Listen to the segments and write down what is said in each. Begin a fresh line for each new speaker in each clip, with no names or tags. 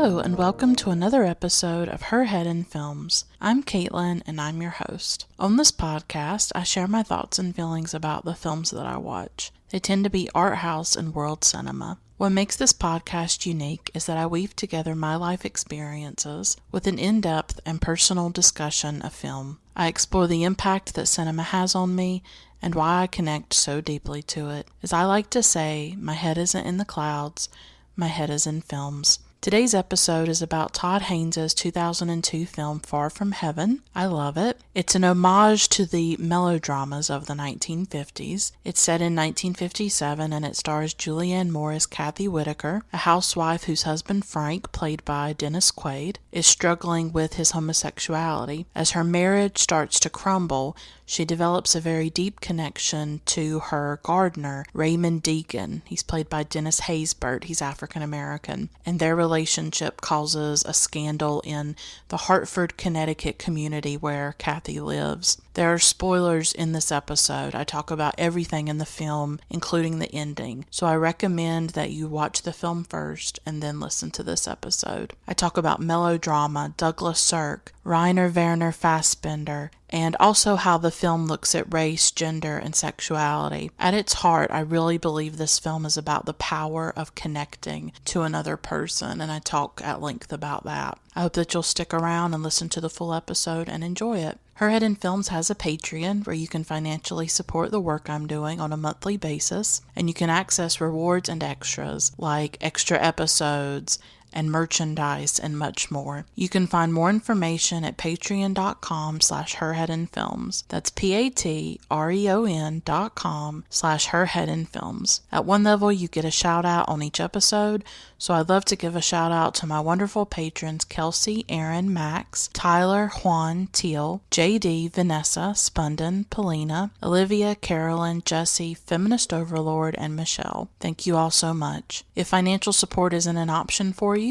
Hello, and welcome to another episode of Her Head in Films. I'm Caitlin, and I'm your host. On this podcast, I share my thoughts and feelings about the films that I watch. They tend to be art house and world cinema. What makes this podcast unique is that I weave together my life experiences with an in-depth and personal discussion of film. I explore the impact that cinema has on me and why I connect so deeply to it. As I like to say, my head isn't in the clouds, my head is in films. Today's episode is about Todd Haynes' 2002 film Far From Heaven. I love it. It's an homage to the melodramas of the 1950s. It's set in 1957 and it stars Julianne Moore as Cathy Whitaker, a housewife whose husband Frank, played by Dennis Quaid, is struggling with his homosexuality. As her marriage starts to crumble, she develops a very deep connection to her gardener, Raymond Deacon. He's played by Dennis Haysbert. He's African American. And their relationship causes a scandal in the Hartford, Connecticut community where Cathy lives. There are spoilers in this episode. I talk about everything in the film, including the ending. So I recommend that you watch the film first and then listen to this episode. I talk about melodrama, Douglas Sirk, Werner Fassbinder, and also how the film looks at race, gender, and sexuality. At its heart, I really believe this film is about the power of connecting to another person, and I talk at length about that. I hope that you'll stick around and listen to the full episode and enjoy it. Her Head in Films has a Patreon where you can financially support the work I'm doing on a monthly basis, and you can access rewards and extras like extra episodes and merchandise and much more. You can find more information at patreon.com/herheadinfilms. That's patreon.com/herheadinfilms. At one level, you get a shout out on each episode, so I'd love to give a shout out to my wonderful patrons Kelsey, Aaron, Max, Tyler, Juan, Teal, JD, Vanessa, Spunden, Polina, Olivia, Carolyn, Jesse, Feminist Overlord, and Michelle. Thank you all so much. If financial support isn't an option for you,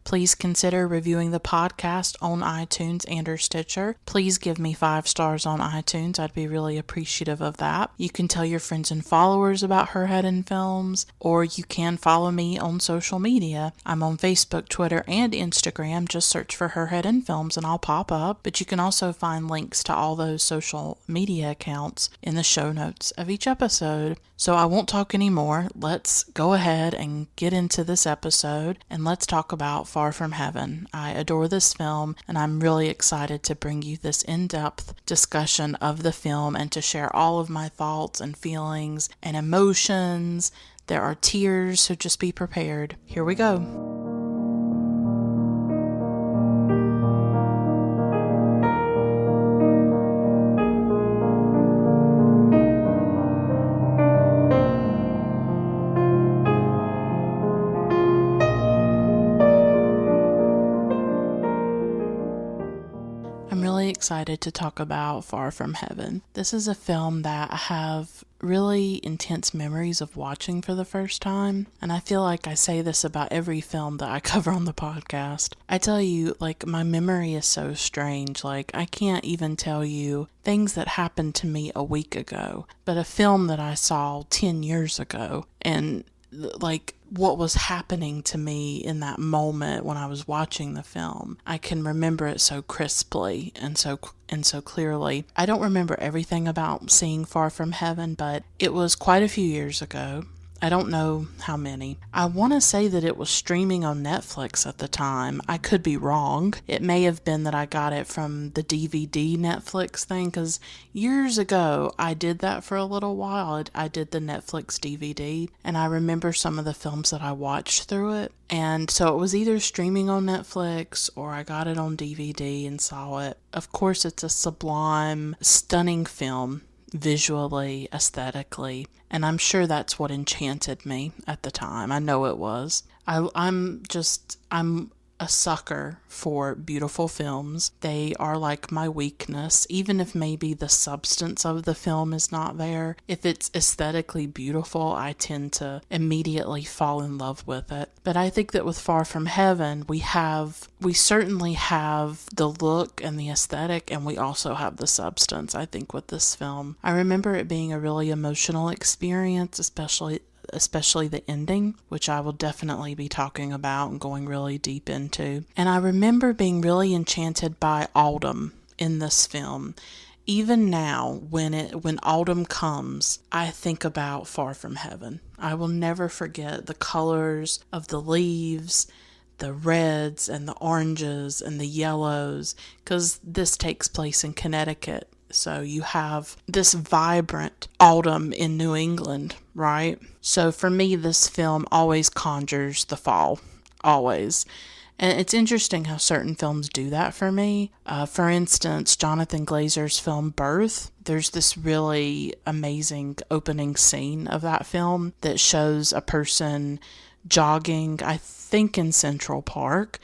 please consider reviewing the podcast on iTunes and or Stitcher. Please give me 5 stars on iTunes. I'd be really appreciative of that. You can tell your friends and followers about Her Head in Films, or you can follow me on social media. I'm on Facebook, Twitter, and Instagram. Just search for Her Head in Films and I'll pop up. But you can also find links to all those social media accounts in the show notes of each episode. So I won't talk anymore. Let's go ahead and get into this episode and let's talk about Far From Heaven. I adore this film and I'm really excited to bring you this in-depth discussion of the film and to share all of my thoughts and feelings and emotions. There are tears, so just be prepared. Here we go. Excited to talk about Far From Heaven. This is a film that I have really intense memories of watching for the first time, and I feel like I say this about every film that I cover on the podcast. I tell you, my memory is so strange. I can't even tell you things that happened to me a week ago, but a film that I saw 10 years ago, and what was happening to me in that moment when I was watching the film. I can remember it so crisply and so clearly. I don't remember everything about seeing Far From Heaven, but it was quite a few years ago. I don't know how many. I want to say that it was streaming on Netflix at the time. I could be wrong. It may have been that I got it from the DVD Netflix thing, because years ago I did that for a little while. I did the Netflix DVD, and I remember some of the films that I watched through it. And so it was either streaming on Netflix or I got it on DVD and saw it. Of course, it's a sublime, stunning film. Visually, aesthetically, and I'm sure that's what enchanted me at the time. I know it was. I'm a sucker for beautiful films. They are like my weakness, even if maybe the substance of the film is not there. If it's aesthetically beautiful, I tend to immediately fall in love with it. But I think that with Far From Heaven, we certainly have the look and the aesthetic, and we also have the substance, I think, with this film. I remember it being a really emotional experience, especially especially the ending, which I will definitely be talking about and going really deep into. And I remember being really enchanted by autumn in this film. Even now, when autumn comes, I think about Far From Heaven. I will never forget the colors of the leaves, the reds and the oranges and the yellows, because this takes place in Connecticut. So you have this vibrant autumn in New England, right? So for me, this film always conjures the fall, always. And it's interesting how certain films do that for me. For instance, Jonathan Glazer's film Birth, there's this really amazing opening scene of that film that shows a person jogging, I think in Central Park,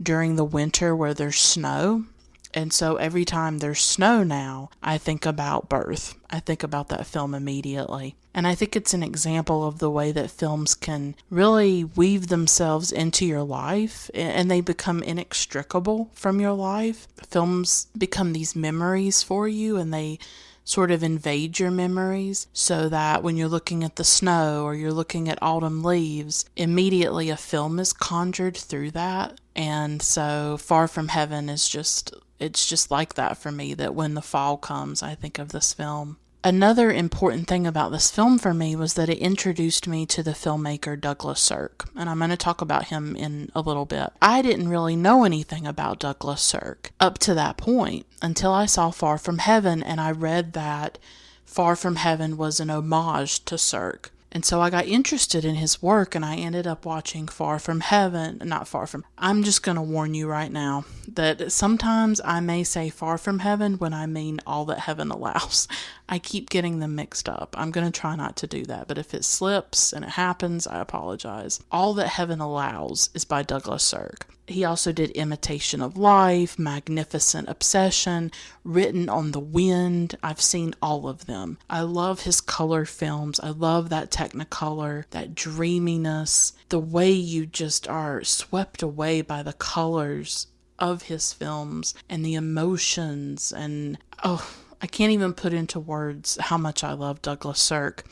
during the winter where there's snow. And so every time there's snow now, I think about Birth. I think about that film immediately. And I think it's an example of the way that films can really weave themselves into your life, and they become inextricable from your life. Films become these memories for you, and they sort of invade your memories, so that when you're looking at the snow or you're looking at autumn leaves, immediately a film is conjured through that. And so Far From Heaven is it's just like that for me, that when the fall comes, I think of this film. Another important thing about this film for me was that it introduced me to the filmmaker Douglas Sirk, and I'm going to talk about him in a little bit. I didn't really know anything about Douglas Sirk up to that point until I saw Far From Heaven, and I read that Far From Heaven was an homage to Sirk. And so I got interested in his work, and I ended up watching I'm just going to warn you right now that sometimes I may say Far From Heaven when I mean All That Heaven Allows. I keep getting them mixed up. I'm going to try not to do that, but if it slips and it happens, I apologize. All That Heaven Allows is by Douglas Sirk. He also did Imitation of Life, Magnificent Obsession, Written on the Wind. I've seen all of them. I love his color films. I love that Technicolor, that dreaminess, the way you just are swept away by the colors of his films and the emotions. And I can't even put into words how much I love Douglas Sirk.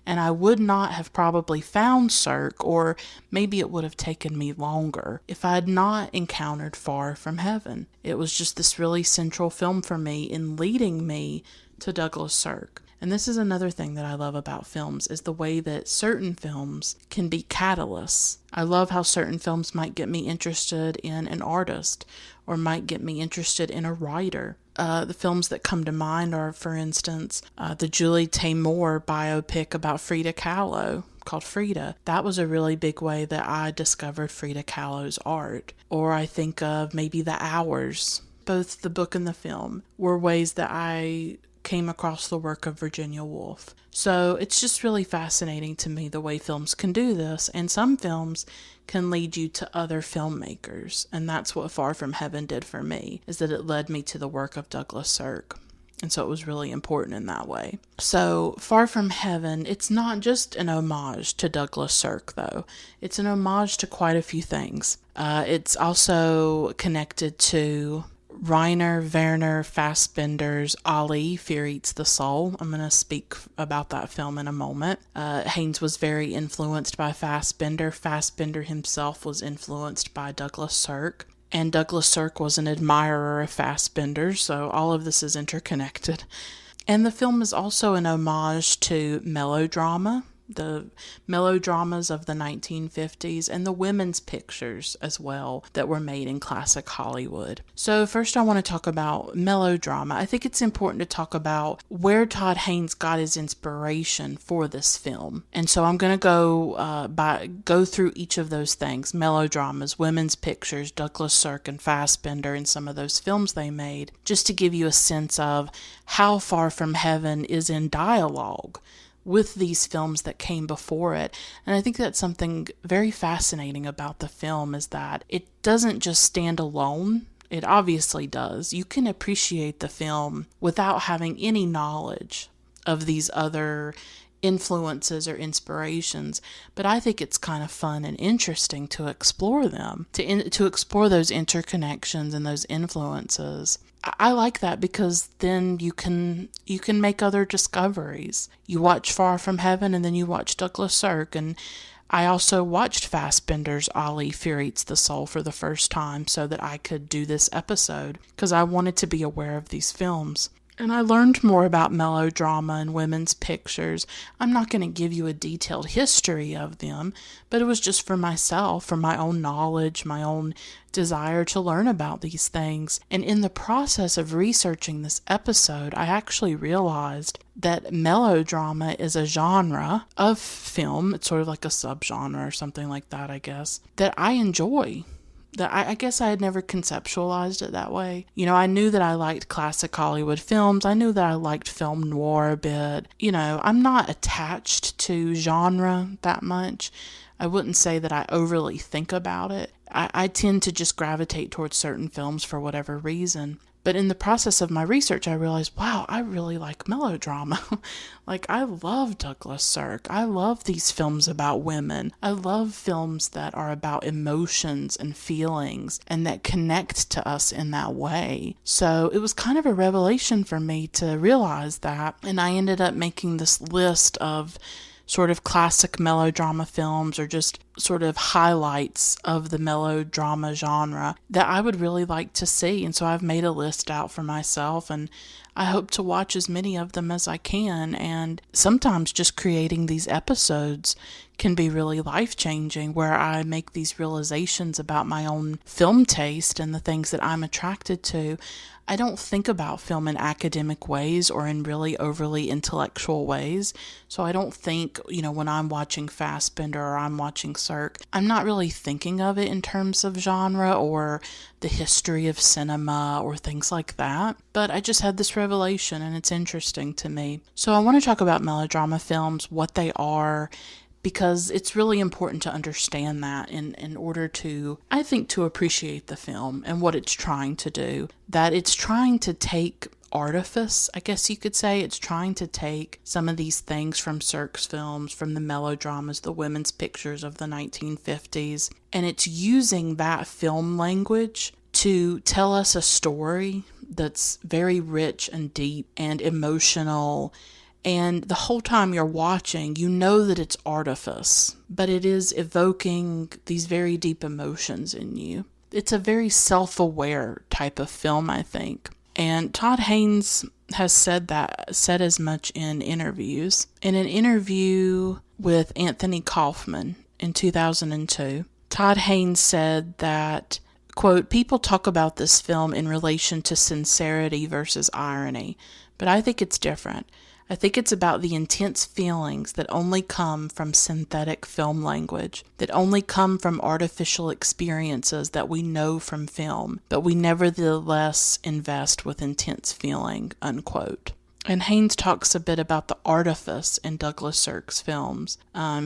And I would not have probably found Sirk, or maybe it would have taken me longer, if I had not encountered Far From Heaven. It was just this really central film for me in leading me to Douglas Sirk. And this is another thing that I love about films, is the way that certain films can be catalysts. I love how certain films might get me interested in an artist, or might get me interested in a writer. The films that come to mind are, for instance, the Julianne Moore biopic about Frida Kahlo called Frida. That was a really big way that I discovered Frida Kahlo's art. Or I think of maybe The Hours. Both the book and the film were ways that I came across the work of Virginia Woolf. So it's just really fascinating to me the way films can do this, and some films can lead you to other filmmakers, and that's what Far From Heaven did for me, is that it led me to the work of Douglas Sirk. And so it was really important in that way. So Far From Heaven, it's not just an homage to Douglas Sirk, though. It's an homage to quite a few things. It's also connected to Werner Fassbinder's Ali, Fear Eats the Soul. I'm going to speak about that film in a moment. Haynes was very influenced by Fassbinder. Fassbinder himself was influenced by Douglas Sirk. And Douglas Sirk was an admirer of Fassbinder, so all of this is interconnected. And the film is also an homage to melodrama, the melodramas of the 1950s, and the women's pictures as well that were made in classic Hollywood. So first I want to talk about melodrama. I think it's important to talk about where Todd Haynes got his inspiration for this film. And so I'm going to go through each of those things: melodramas, women's pictures, Douglas Sirk and Fassbinder, and some of those films they made, just to give you a sense of how Far From Heaven is in dialogue with these films that came before it. And I think that's something very fascinating about the film, is that it doesn't just stand alone. It obviously does. You can appreciate the film without having any knowledge of these other influences or inspirations, but I think it's kind of fun and interesting to explore them, to explore those interconnections and those influences. I like that because then you can make other discoveries. You watch Far From Heaven and then you watch Douglas Sirk, and I also watched Fassbinder's Ali, Fear Eats the Soul for the first time so that I could do this episode because I wanted to be aware of these films. And I learned more about melodrama and women's pictures. I'm not going to give you a detailed history of them, but it was just for myself, for my own knowledge, my own desire to learn about these things. And in the process of researching this episode, I actually realized that melodrama is a genre of film. It's sort of like a subgenre or something like that, I guess, that I enjoy. That I guess I had never conceptualized it that way. You know, I knew that I liked classic Hollywood films. I knew that I liked film noir a bit. You know, I'm not attached to genre that much. I wouldn't say that I overly think about it. I tend to just gravitate towards certain films for whatever reason. But in the process of my research, I realized, wow, I really like melodrama. Like, I love Douglas Sirk. I love these films about women. I love films that are about emotions and feelings and that connect to us in that way. So it was kind of a revelation for me to realize that. And I ended up making this list of sort of classic melodrama films or just sort of highlights of the melodrama genre that I would really like to see. And so I've made a list out for myself, and I hope to watch as many of them as I can. And sometimes just creating these episodes can be really life-changing, where I make these realizations about my own film taste and the things that I'm attracted to. I don't think about film in academic ways or in really overly intellectual ways. So I don't think, you know, when I'm watching Fassbinder or I'm watching Sirk, I'm not really thinking of it in terms of genre or the history of cinema or things like that. But I just had this revelation and it's interesting to me. So I want to talk about melodrama films, what they are, because it's really important to understand that in order to, I think, to appreciate the film and what it's trying to do. That it's trying to take artifice, I guess you could say. It's trying to take some of these things from Sirk's films, from the melodramas, the women's pictures of the 1950s, and it's using that film language to tell us a story that's very rich and deep and emotional. And the whole time you're watching, you know that it's artifice, but it is evoking these very deep emotions in you. It's a very self-aware type of film, I think. And Todd Haynes has said as much in interviews. In an interview with Anthony Kaufman in 2002, Todd Haynes said that, quote, "People talk about this film in relation to sincerity versus irony, but I think it's different. I think it's about the intense feelings that only come from synthetic film language, that only come from artificial experiences that we know from film, but we nevertheless invest with intense feeling," unquote. And Haynes talks a bit about the artifice in Douglas Sirk's films.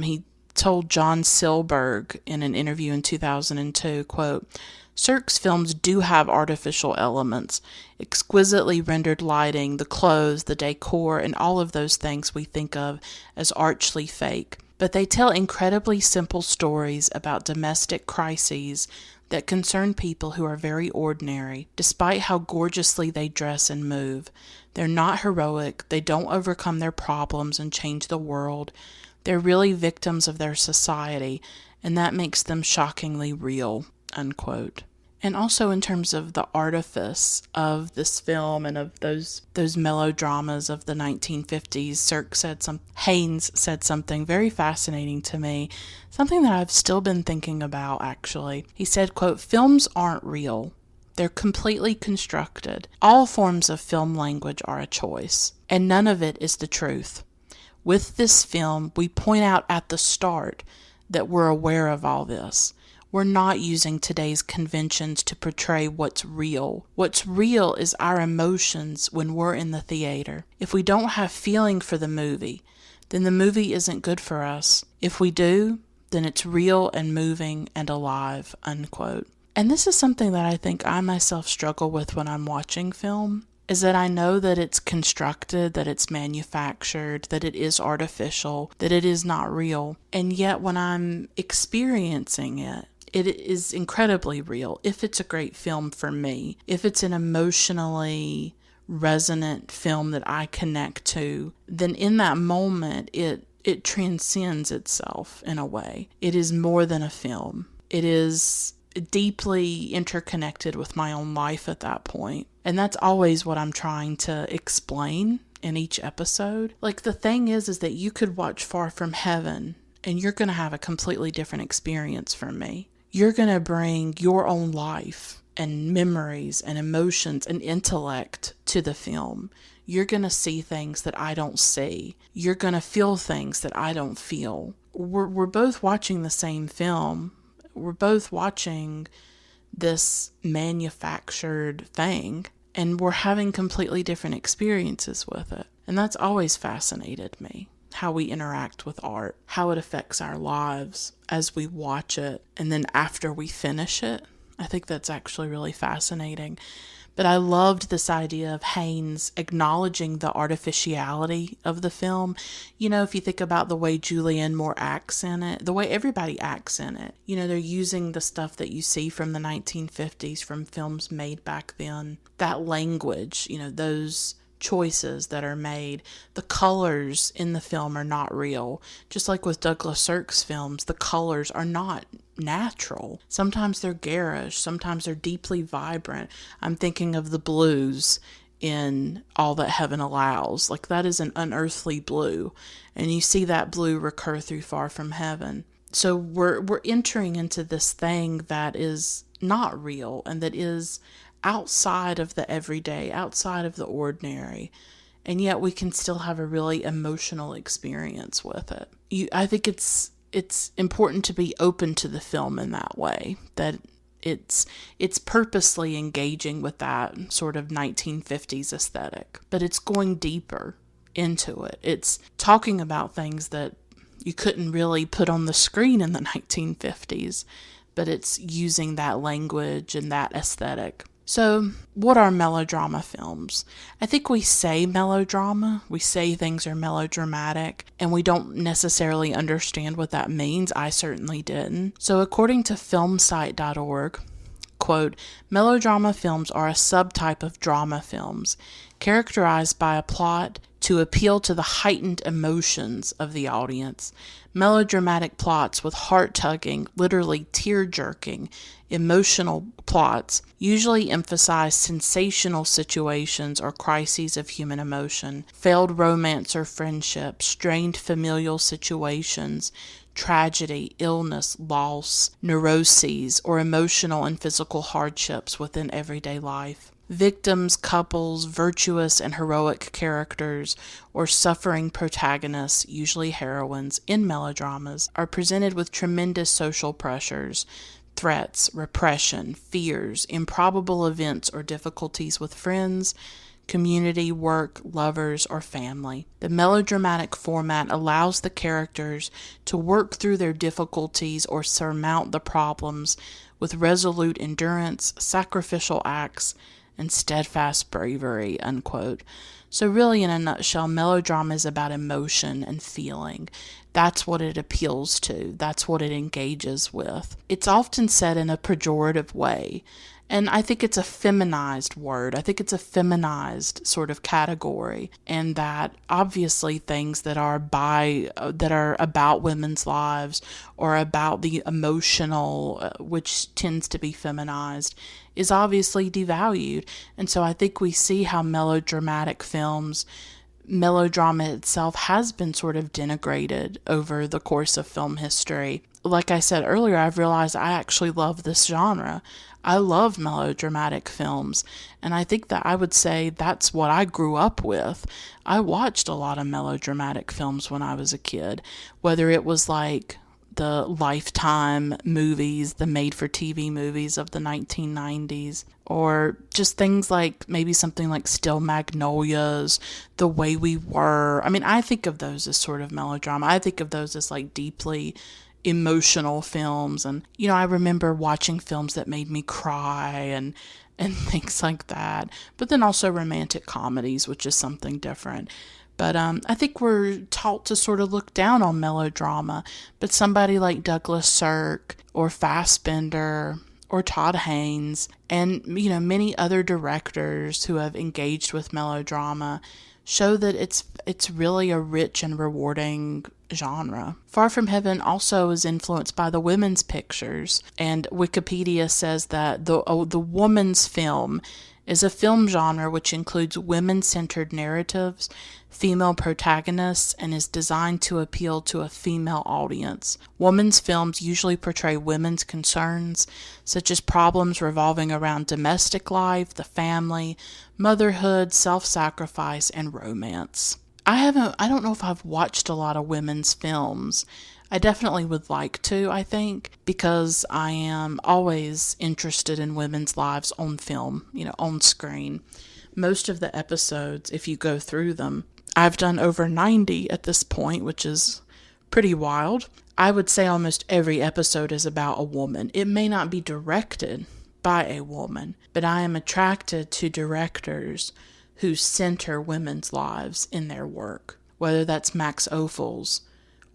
He told John Silberg in an interview in 2002, quote, "Sirk's films do have artificial elements, exquisitely rendered lighting, the clothes, the decor, and all of those things we think of as archly fake. But they tell incredibly simple stories about domestic crises that concern people who are very ordinary, despite how gorgeously they dress and move. They're not heroic, they don't overcome their problems and change the world. They're really victims of their society, and that makes them shockingly real," unquote. And also in terms of the artifice of this film and of those melodramas of the 1950s, Haynes said something very fascinating to me, something that I've still been thinking about actually. He said, quote, "Films aren't real. They're completely constructed. All forms of film language are a choice, and none of it is the truth. With this film, we point out at the start that we're aware of all this. We're not using today's conventions to portray what's real. What's real is our emotions when we're in the theater. If we don't have feeling for the movie, then the movie isn't good for us. If we do, then it's real and moving and alive," unquote. And this is something that I think I myself struggle with when I'm watching film. is that I know that it's constructed, that it's manufactured, that it is artificial, that it is not real. And yet when I'm experiencing it, it is incredibly real if it's a great film for me, if it's an emotionally resonant film that I connect to, then in that moment it transcends itself in a way. It is more than a film. It is deeply interconnected with my own life at that point. And that's always what I'm trying to explain in each episode. Like, the thing is that you could watch Far From Heaven and you're going to have a completely different experience from me. You're going to bring your own life and memories and emotions and intellect to the film. You're going to see things that I don't see. You're going to feel things that I don't feel. We're both watching the same film. We're both watching this manufactured thing, and we're having completely different experiences with it. And that's always fascinated me. How we interact with art, how it affects our lives as we watch it, and then after we finish it. I think that's actually really fascinating. But I loved this idea of Haynes acknowledging the artificiality of the film. You know, if you think about the way Julianne Moore acts in it, the way everybody acts in it, you know, they're using the stuff that you see from the 1950s, from films made back then. That language, you know, those choices that are made. The colors in the film are not real. Just like with Douglas Sirk's films, the colors are not natural. Sometimes they're garish, sometimes they're deeply vibrant. I'm thinking of the blues in All That Heaven Allows. Like, that is an unearthly blue, and you see that blue recur through Far From Heaven. So we're entering into this thing that is not real and that is outside of the everyday, outside of the ordinary, and yet we can still have a really emotional experience with it. I think it's important to be open to the film in that way, that it's purposely engaging with that sort of 1950s aesthetic, but it's going deeper into it. It's talking about things that you couldn't really put on the screen in the 1950s, but it's using that language and that aesthetic. So, what are melodrama films? I think we say melodrama, we say things are melodramatic, and we don't necessarily understand what that means. I certainly didn't. So, according to filmsite.org, quote, melodrama films are a subtype of drama films, characterized by a plot to appeal to the heightened emotions of the audience. Melodramatic plots with heart-tugging, literally tear-jerking, emotional plots usually emphasize sensational situations or crises of human emotion, failed romance or friendship, strained familial situations, tragedy, illness, loss, neuroses, or emotional and physical hardships within everyday life. Victims, couples, virtuous and heroic characters, or suffering protagonists, usually heroines, in melodramas, are presented with tremendous social pressures, threats, repression, fears, improbable events or difficulties with friends, community, work, lovers, or family. The melodramatic format allows the characters to work through their difficulties or surmount the problems with resolute endurance, sacrificial acts, and steadfast bravery, unquote. So really, in a nutshell, melodrama is about emotion and feeling. That's what it appeals to. That's what it engages with. It's often said in a pejorative way, and I think it's a feminized word. I think it's a feminized sort of category, and that obviously things that are about women's lives or about the emotional, which tends to be feminized, is obviously devalued. And so I think we see how melodrama itself has been sort of denigrated over the course of film history. Like I said earlier, I've realized I actually love this genre. I love melodramatic films, and I think that I would say that's what I grew up with. I watched a lot of melodramatic films when I was a kid, whether it was like the Lifetime movies, the made-for-TV movies of the 1990s, or just things like maybe something like Still Magnolias, The Way We Were. I mean, I think of those as sort of melodrama. I think of those as like deeply emotional films. And, I remember watching films that made me cry and things like that. But then also romantic comedies, which is something different. But I think we're taught to sort of look down on melodrama. But somebody like Douglas Sirk or Fassbinder or Todd Haynes and, many other directors who have engaged with melodrama show that it's really a rich and rewarding genre. Far From Heaven also is influenced by the women's pictures, and Wikipedia says that the woman's film is a film genre which includes women-centered narratives, female protagonists, and is designed to appeal to a female audience. Women's films usually portray women's concerns, such as problems revolving around domestic life, the family, motherhood, self-sacrifice, and romance. I don't know if I've watched a lot of women's films. I definitely would like to, I think, because I am always interested in women's lives on film, on screen. Most of the episodes, if you go through them, I've done over 90 at this point, which is pretty wild. I would say almost every episode is about a woman. It may not be directed by a woman, but I am attracted to directors who center women's lives in their work, whether that's Max Ophuls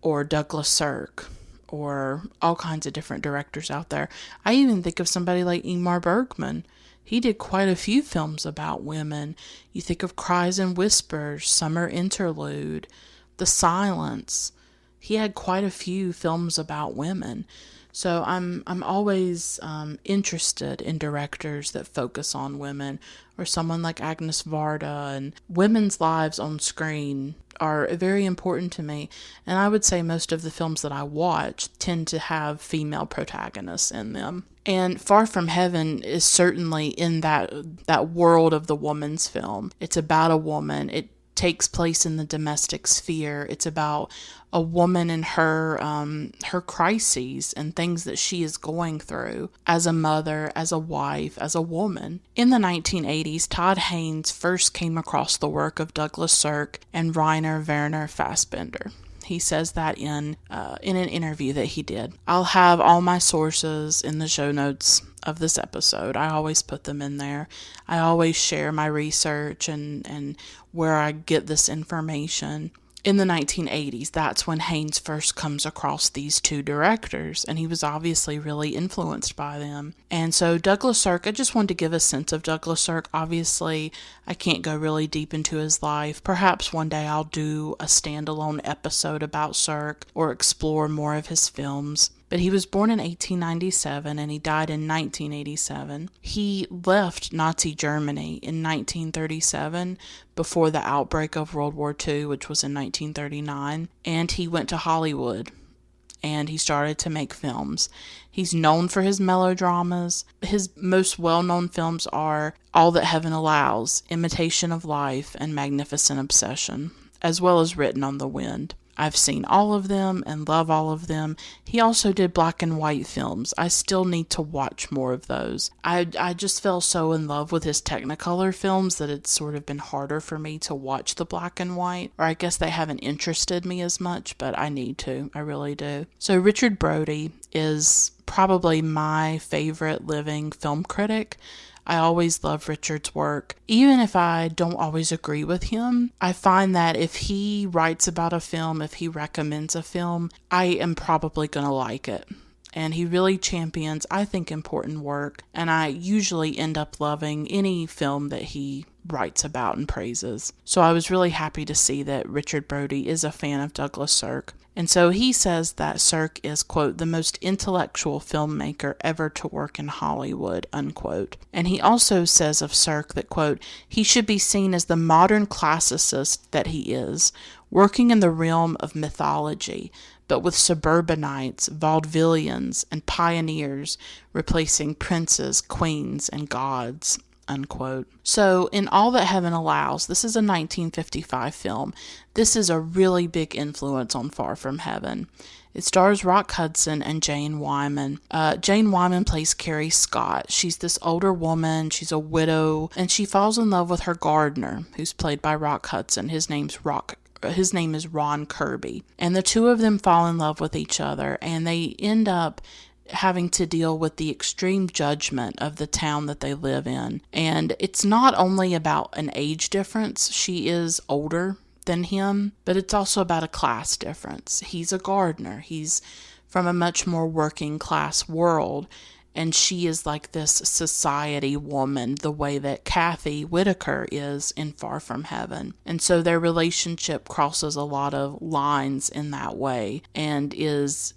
or Douglas Sirk or all kinds of different directors out there. I even think of somebody like Ingmar Bergman. He did quite a few films about women. You think of Cries and Whispers, Summer Interlude, The Silence. He had quite a few films about women. So I'm always interested in directors that focus on women, or someone like Agnes Varda. And women's lives on screen are very important to me. And I would say most of the films that I watch tend to have female protagonists in them. And Far From Heaven is certainly in that world of the woman's film. It's about a woman. It takes place in the domestic sphere. It's about a woman and her crises and things that she is going through as a mother, as a wife, as a woman. In the 1980s, Todd Haynes first came across the work of Douglas Sirk and Werner Fassbinder. He says that in an interview that he did. I'll have all my sources in the show notes of this episode. I always put them in there. I always share my research and where I get this information. In the 1980s, that's when Haynes first comes across these two directors, and he was obviously really influenced by them. And so Douglas Sirk, I just wanted to give a sense of Douglas Sirk. Obviously, I can't go really deep into his life. Perhaps one day I'll do a standalone episode about Sirk or explore more of his films. But he was born in 1897 and he died in 1987. He left Nazi Germany in 1937 before the outbreak of World War II, which was in 1939, and he went to Hollywood and he started to make films. He's known for his melodramas. His most well-known films are All That Heaven Allows, Imitation of Life, and Magnificent Obsession, as well as Written on the Wind. I've seen all of them and love all of them. He also did black and white films. I still need to watch more of those. I just fell so in love with his Technicolor films that it's sort of been harder for me to watch the black and white. Or I guess they haven't interested me as much, but I need to. I really do. So Richard Brody is probably my favorite living film critic. I always love Richard's work. Even if I don't always agree with him, I find that if he writes about a film, if he recommends a film, I am probably going to like it. And he really champions, I think, important work. And I usually end up loving any film that he writes about and praises. So I was really happy to see that Richard Brody is a fan of Douglas Sirk. And so he says that Sirk is, quote, the most intellectual filmmaker ever to work in Hollywood, unquote. And he also says of Sirk that, quote, he should be seen as the modern classicist that he is, working in the realm of mythology, but with suburbanites, vaudevillians, and pioneers replacing princes, queens, and gods, unquote. So in All That Heaven Allows, this is a 1955 film. This is a really big influence on Far From Heaven. It stars Rock Hudson and Jane Wyman. Jane Wyman plays Carrie Scott. She's this older woman. She's a widow, and she falls in love with her gardener, who's played by Rock Hudson. His name's Rock his name is Ron Kirby. And the two of them fall in love with each other, and they end up having to deal with the extreme judgment of the town that they live in. And it's not only about an age difference, she is older than him, but it's also about a class difference. He's a gardener. He's from a much more working class world, and she is like this society woman, the way that Cathy Whitaker is in Far From Heaven. And so their relationship crosses a lot of lines in that way, and is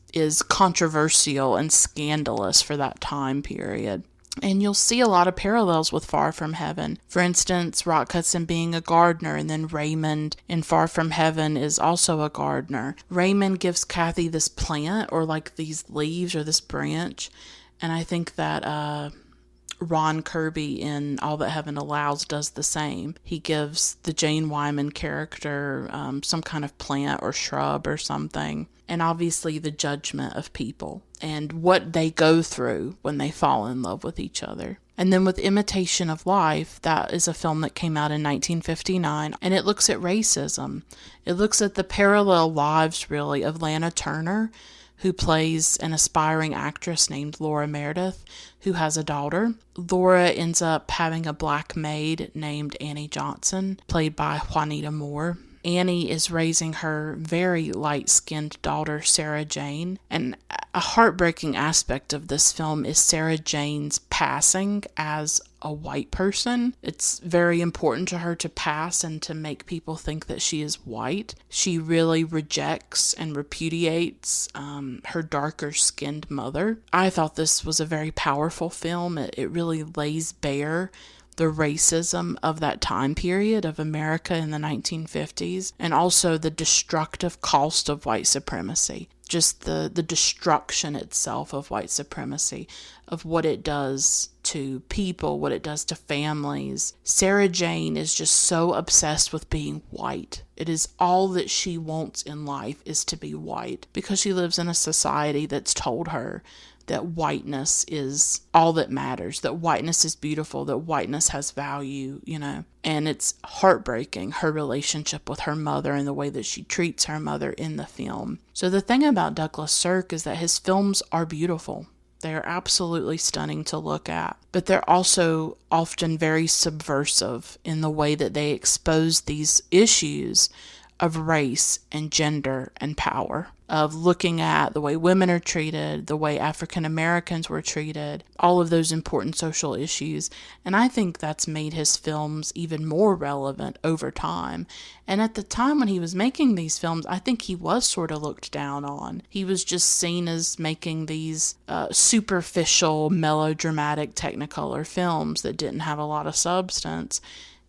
controversial and scandalous for that time period. And you'll see a lot of parallels with Far From Heaven. For instance, Rock Hudson being a gardener, and then Raymond in Far From Heaven is also a gardener. Raymond gives Cathy this plant, or like these leaves or this branch, and I think that Ron Kirby in All That Heaven Allows does the same. He gives the Jane Wyman character some kind of plant or shrub or something. And obviously the judgment of people and what they go through when they fall in love with each other. And then with Imitation of Life, that is a film that came out in 1959, and it looks at racism. It looks at the parallel lives, really, of Lana Turner, who plays an aspiring actress named Laura Meredith, who has a daughter. Laura ends up having a black maid named Annie Johnson, played by Juanita Moore. Annie is raising her very light-skinned daughter, Sarah Jane, and a heartbreaking aspect of this film is Sarah Jane's passing as a white person. It's very important to her to pass and to make people think that she is white. She really rejects and repudiates her darker-skinned mother. I thought this was a very powerful film. It really lays bare the racism of that time period of America in the 1950s, and also the destructive cost of white supremacy. Just the destruction itself of white supremacy, of what it does to people, what it does to families. Sarah Jane is just so obsessed with being white. It is all that she wants in life, is to be white, because she lives in a society that's told her that whiteness is all that matters, that whiteness is beautiful, that whiteness has value, And it's heartbreaking, her relationship with her mother and the way that she treats her mother in the film. So the thing about Douglas Sirk is that his films are beautiful. They are absolutely stunning to look at, but they're also often very subversive in the way that they expose these issues of race and gender and power, of looking at the way women are treated, the way African Americans were treated, all of those important social issues. And I think that's made his films even more relevant over time. And at the time when he was making these films, I think he was sort of looked down on. He was just seen as making these superficial, melodramatic Technicolor films that didn't have a lot of substance.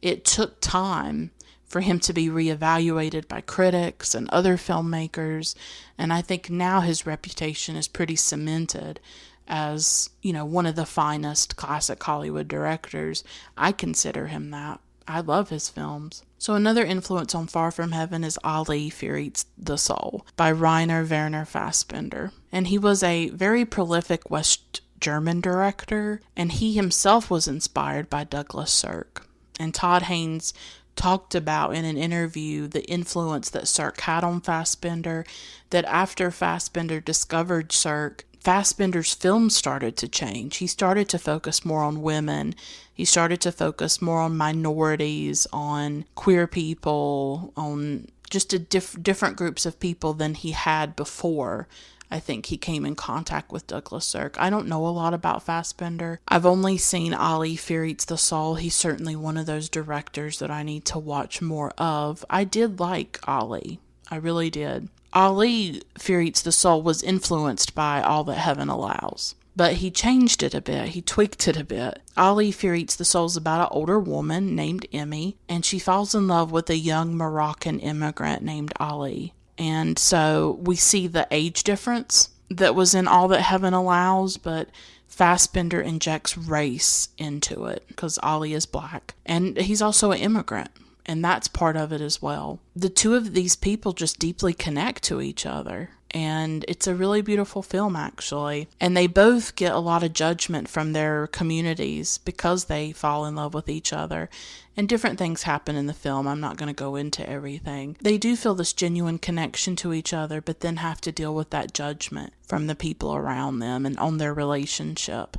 It took time for him to be reevaluated by critics and other filmmakers, and I think now his reputation is pretty cemented as, one of the finest classic Hollywood directors. I consider him that. I love his films. So another influence on Far From Heaven is Ali Fear Eats the Soul by Werner Fassbinder. And he was a very prolific West German director, and he himself was inspired by Douglas Sirk. And Todd Haynes talked about in an interview the influence that Sirk had on Fassbinder, that after Fassbinder discovered Sirk, Fassbinder's films started to change. He started to focus more on women. He started to focus more on minorities, on queer people, on just different groups of people than he had before. I think he came in contact with Douglas Sirk. I don't know a lot about Fassbinder. I've only seen Ali Fear Eats the Soul. He's certainly one of those directors that I need to watch more of. I did like Ali. I really did. Ali Fear Eats the Soul was influenced by All That Heaven Allows, but he changed it a bit. He tweaked it a bit. Ali Fear Eats the Soul is about an older woman named Emmy, and she falls in love with a young Moroccan immigrant named Ali. And so we see the age difference that was in All That Heaven Allows, but Fassbinder injects race into it because Ali is black. And he's also an immigrant, and that's part of it as well. The two of these people just deeply connect to each other. And it's a really beautiful film, actually. And they both get a lot of judgment from their communities because they fall in love with each other. And different things happen in the film. I'm not going to go into everything. They do feel this genuine connection to each other, but then have to deal with that judgment from the people around them and on their relationship.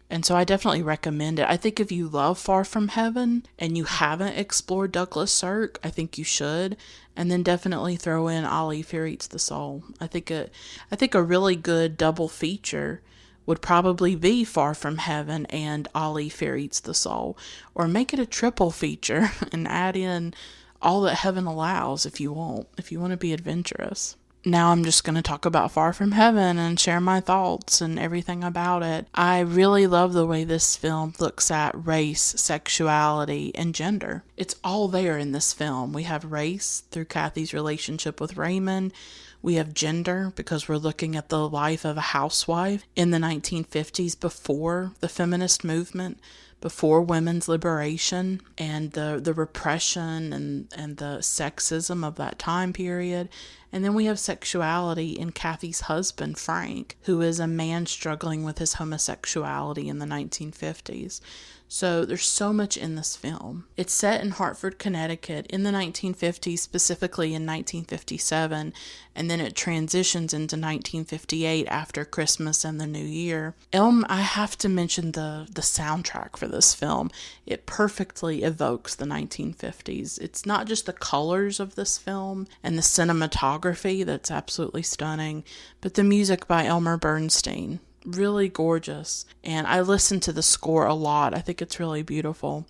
And so I definitely recommend it. I think if you love Far From Heaven and you haven't explored Douglas Sirk, I think you should. And then definitely throw in Ali Fear Eats the Soul. I think a really good double feature would probably be Far From Heaven and Ali Fear Eats the Soul. Or make it a triple feature and add in All That Heaven Allows if you want to be adventurous. Now I'm just going to talk about Far From Heaven and share my thoughts and everything about it. I really love the way this film looks at race, sexuality, and gender. It's all there in this film. We have race through Cathy's relationship with Raymond. We have gender because we're looking at the life of a housewife in the 1950s before the feminist movement, before women's liberation and the repression and the sexism of that time period. And then we have sexuality in Cathy's husband, Frank, who is a man struggling with his homosexuality in the 1950s. So there's so much in this film. It's set in Hartford, Connecticut in the 1950s, specifically in 1957, and then it transitions into 1958 after Christmas and the New Year. I have to mention the soundtrack for this film. It perfectly evokes the 1950s. It's not just the colors of this film and the cinematography that's absolutely stunning, but the music by Elmer Bernstein. Really gorgeous. And I listen to the score a lot. I think it's really beautiful.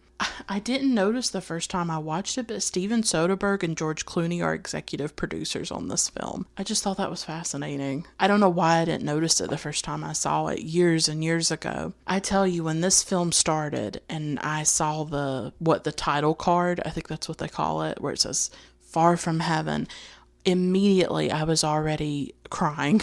I didn't notice the first time I watched it, but Steven Soderbergh and George Clooney are executive producers on this film. I just thought that was fascinating. I don't know why I didn't notice it the first time I saw it years and years ago. I tell you, when this film started and I saw the title card, I think that's what they call it, where it says Far From Heaven, immediately I was already crying.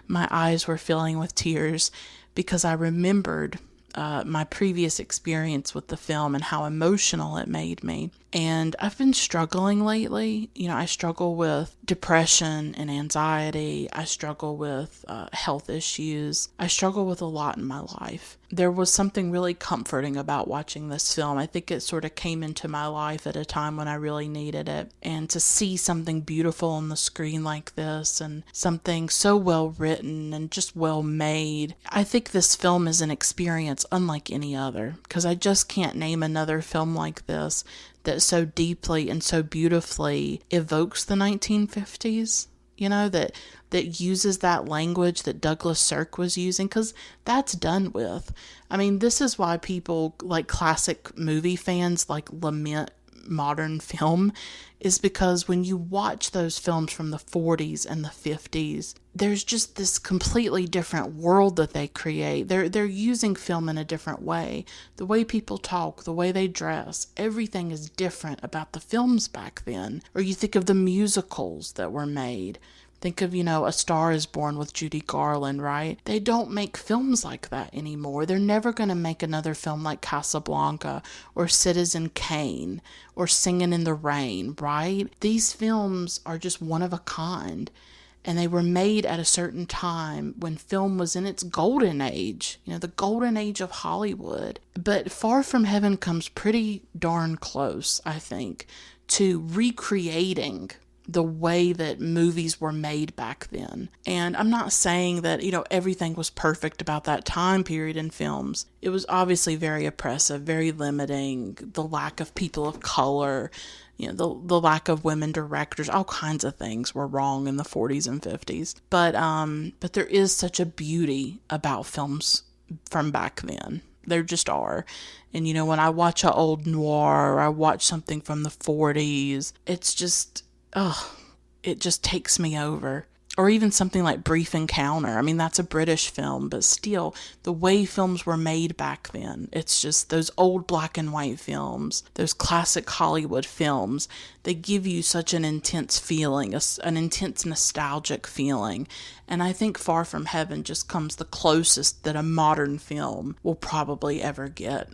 My eyes were filling with tears because I remembered my previous experience with the film and how emotional it made me. And I've been struggling lately. I struggle with depression and anxiety. I struggle with health issues. I struggle with a lot in my life. There was something really comforting about watching this film. I think it sort of came into my life at a time when I really needed it. And to see something beautiful on the screen like this and something so well written and just well made, I think this film is an experience unlike any other, because I just can't name another film like this that so deeply and so beautifully evokes the 1950s, that uses that language that Douglas Sirk was using, because that's done with. I mean, this is why people, like classic movie fans, like lament modern film, is because when you watch those films from the 40s and the 50s, there's just this completely different world that they create. They're using film in a different way. The way people talk, the way they dress, everything is different about the films back then. Or you think of the musicals that were made. Think of, A Star Is Born with Judy Garland, right? They don't make films like that anymore. They're never going to make another film like Casablanca or Citizen Kane or Singing in the Rain, right? These films are just one of a kind. And they were made at a certain time when film was in its golden age, the golden age of Hollywood. But Far From Heaven comes pretty darn close, I think, to recreating the way that movies were made back then. And I'm not saying that, everything was perfect about that time period in films. It was obviously very oppressive, very limiting, the lack of people of color, the lack of women directors, all kinds of things were wrong in the 40s and 50s. But there is such a beauty about films from back then. There just are. And when I watch an old noir or I watch something from the 40s, it's just, it just takes me over. Or even something like Brief Encounter. I mean, that's a British film, but still, the way films were made back then, it's just those old black and white films, those classic Hollywood films, they give you such an intense feeling, an intense nostalgic feeling. And I think Far From Heaven just comes the closest that a modern film will probably ever get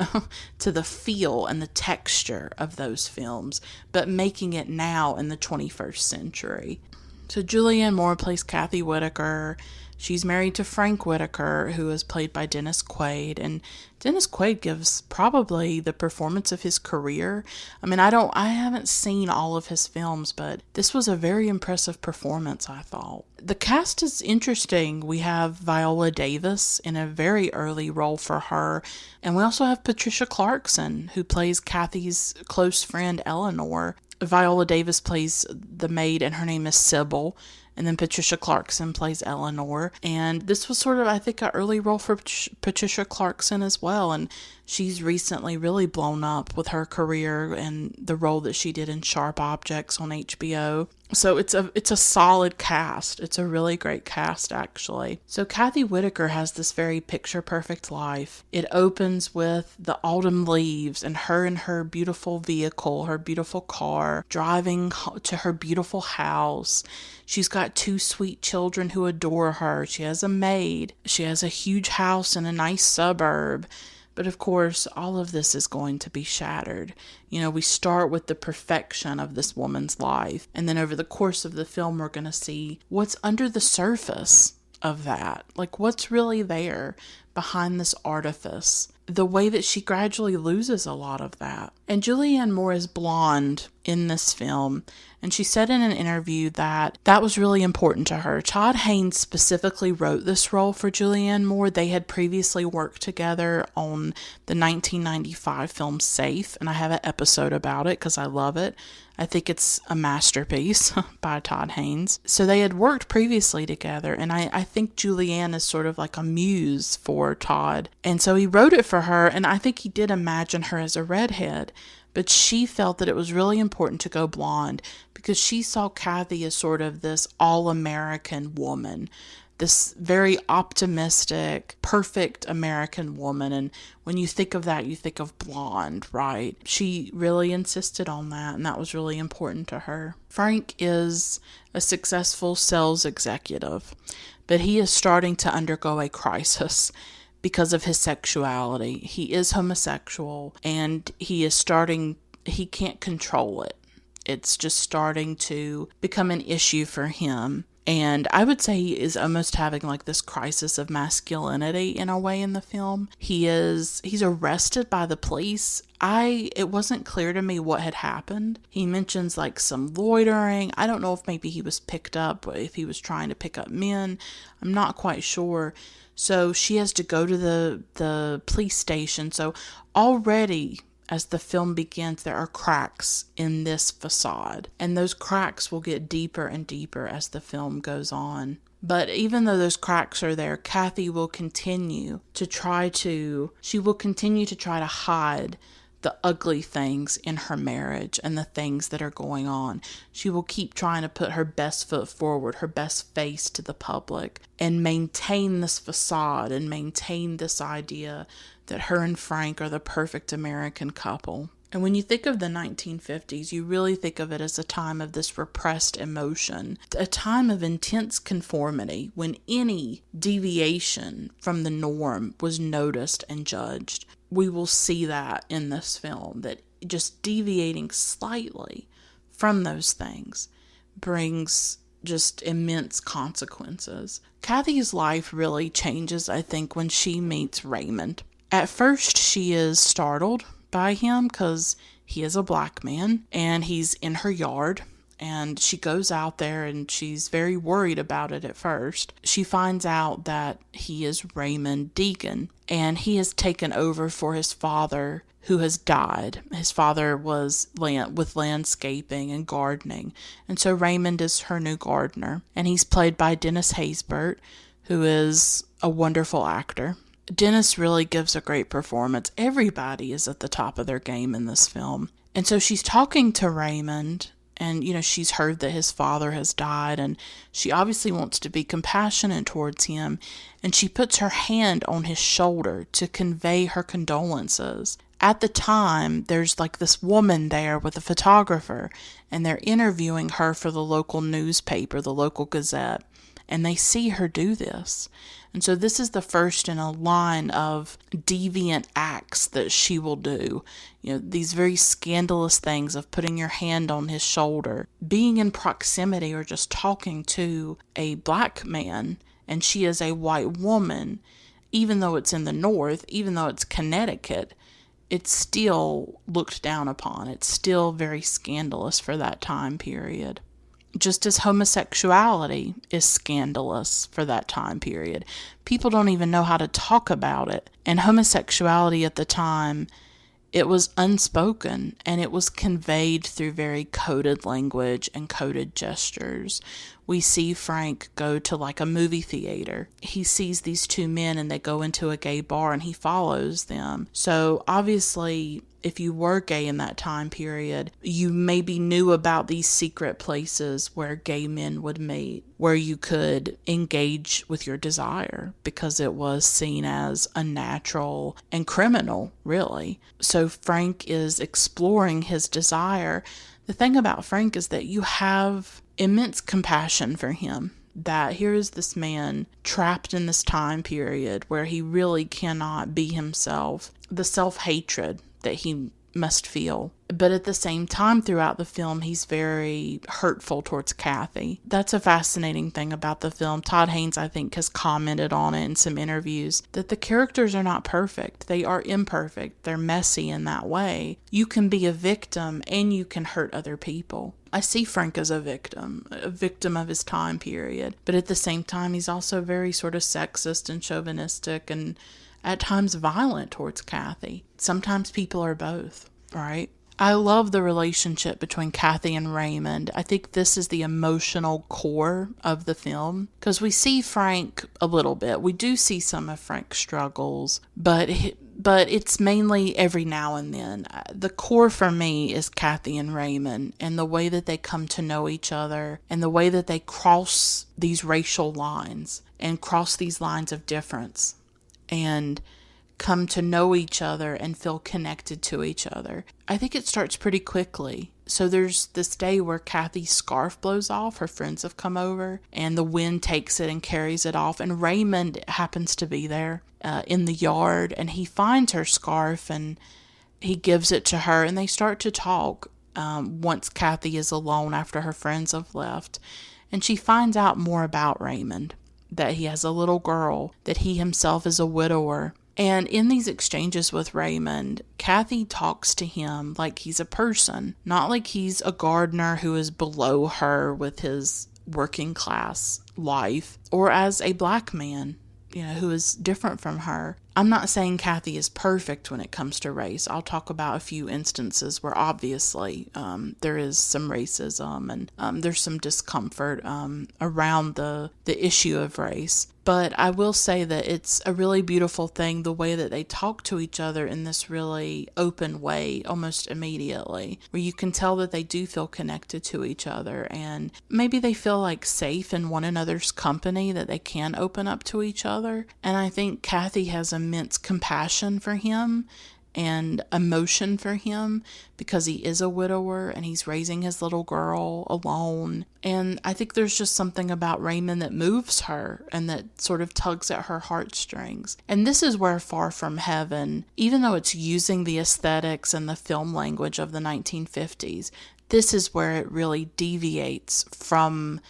to the feel and the texture of those films, but making it now in the 21st century. So Julianne Moore plays Cathy Whitaker. She's married to Frank Whitaker, who is played by Dennis Quaid, and Dennis Quaid gives probably the performance of his career. I mean, I haven't seen all of his films, but this was a very impressive performance, I thought. The cast is interesting. We have Viola Davis in a very early role for her, and we also have Patricia Clarkson, who plays Cathy's close friend Eleanor. Viola Davis plays the maid, and her name is Sybil. And then Patricia Clarkson plays Eleanor. And this was sort of, I think, an early role for Patricia Clarkson as well. And she's recently really blown up with her career and the role that she did in Sharp Objects on HBO. So it's a solid cast. It's a really great cast, actually. So Cathy Whitaker has this very picture-perfect life. It opens with the autumn leaves and her beautiful vehicle, her beautiful car, driving to her beautiful house. She's got 2 sweet children who adore her. She has a maid. She has a huge house in a nice suburb. But of course, all of this is going to be shattered. You know, we start with the perfection of this woman's life. And then over the course of the film, we're going to see what's under the surface of that. Like, what's really there behind this artifice. The way that she gradually loses a lot of that. And Julianne Moore is blonde in this film. And she said in an interview that was really important to her. Todd Haynes specifically wrote this role for Julianne Moore. They had previously worked together on the 1995 film Safe, and I have an episode about it because I love it. I think it's a masterpiece by Todd Haynes. So they had worked previously together, and I think Julianne is sort of like a muse for Todd. And so he wrote it for her, and I think he did imagine her as a redhead. But she felt that it was really important to go blonde because she saw Cathy as sort of this all-American woman, this very optimistic, perfect American woman. And when you think of that, you think of blonde, right? She really insisted on that, and that was really important to her. Frank is a successful sales executive, but he is starting to undergo a crisis because of his sexuality. He is homosexual, and he can't control it. It's just starting to become an issue for him. And I would say he is almost having like this crisis of masculinity in a way in the film. He's arrested by the police. It wasn't clear to me what had happened. He mentions like some loitering. I don't know if maybe he was picked up, if he was trying to pick up men. I'm not quite sure. So she has to go to the police station. So already, as the film begins, there are cracks in this facade. And those cracks will get deeper and deeper as the film goes on. But even though those cracks are there, Cathy will continue to try to hide the ugly things in her marriage and the things that are going on. She will keep trying to put her best foot forward, her best face to the public, and maintain this facade and maintain this idea that her and Frank are the perfect American couple. And when you think of the 1950s, you really think of it as a time of this repressed emotion, a time of intense conformity when any deviation from the norm was noticed and judged. We will see that in this film, that just deviating slightly from those things brings just immense consequences. Cathy's life really changes, I think, when she meets Raymond. At first, she is startled by him because he is a black man and he's in her yard. And she goes out there and she's very worried about it at first. She finds out that he is Raymond Deegan and he has taken over for his father who has died. His father was with landscaping and gardening. And so Raymond is her new gardener. And he's played by Dennis Haysbert, who is a wonderful actor. Dennis really gives a great performance. Everybody is at the top of their game in this film. And so she's talking to Raymond. And, she's heard that his father has died, and she obviously wants to be compassionate towards him. And she puts her hand on his shoulder to convey her condolences. At the time, there's like this woman there with a photographer, and they're interviewing her for the local newspaper, the local Gazette. and they see her do this. And so this is the first in a line of deviant acts that she will do. These very scandalous things of putting your hand on his shoulder, being in proximity or just talking to a black man, and she is a white woman. Even though it's in the North, even though it's Connecticut, it's still looked down upon. It's still very scandalous for that time period. Just as homosexuality is scandalous for that time period. People don't even know how to talk about it. And homosexuality at the time, it was unspoken, and it was conveyed through very coded language and coded gestures. We see Frank go to like a movie theater. He sees these two men and they go into a gay bar and he follows them. So obviously, if you were gay in that time period, you maybe knew about these secret places where gay men would meet, where you could engage with your desire, because it was seen as unnatural and criminal, really. So Frank is exploring his desire. The thing about Frank is that you have immense compassion for him. That here is this man trapped in this time period where he really cannot be himself. The self-hatred that he must feel. But at the same time, throughout the film, he's very hurtful towards Cathy. That's a fascinating thing about the film. Todd Haynes, I think, has commented on it in some interviews, that the characters are not perfect. They are imperfect. They're messy in that way. You can be a victim and you can hurt other people. I see Frank as a victim of his time period. But at the same time, he's also very sort of sexist and chauvinistic and at times violent towards Cathy. Sometimes people are both, right? I love the relationship between Cathy and Raymond. I think this is the emotional core of the film, because we see Frank a little bit. We do see some of Frank's struggles, but it's mainly every now and then. The core for me is Cathy and Raymond, and the way that they come to know each other, and the way that they cross these racial lines and cross these lines of difference and come to know each other and feel connected to each other. I think it starts pretty quickly. So there's this day where Cathy's scarf blows off. Her friends have come over and the wind takes it and carries it off. And Raymond happens to be there in the yard, and he finds her scarf and he gives it to her, and they start to talk once Cathy is alone after her friends have left. And she finds out more about Raymond, that he has a little girl, that he himself is a widower. And in these exchanges with Raymond, Cathy talks to him like he's a person, not like he's a gardener who is below her with his working class life, or as a black man, who is different from her. I'm not saying Cathy is perfect when it comes to race. I'll talk about a few instances where obviously there is some racism and there's some discomfort around the issue of race. But I will say that it's a really beautiful thing, the way that they talk to each other in this really open way, almost immediately, where you can tell that they do feel connected to each other, and maybe they feel like safe in one another's company, that they can open up to each other. And I think Cathy has immense compassion for him and emotion for him, because he is a widower and he's raising his little girl alone. And I think there's just something about Raymond that moves her and that sort of tugs at her heartstrings. And this is where Far From Heaven, even though it's using the aesthetics and the film language of the 1950s, this is where it really deviates from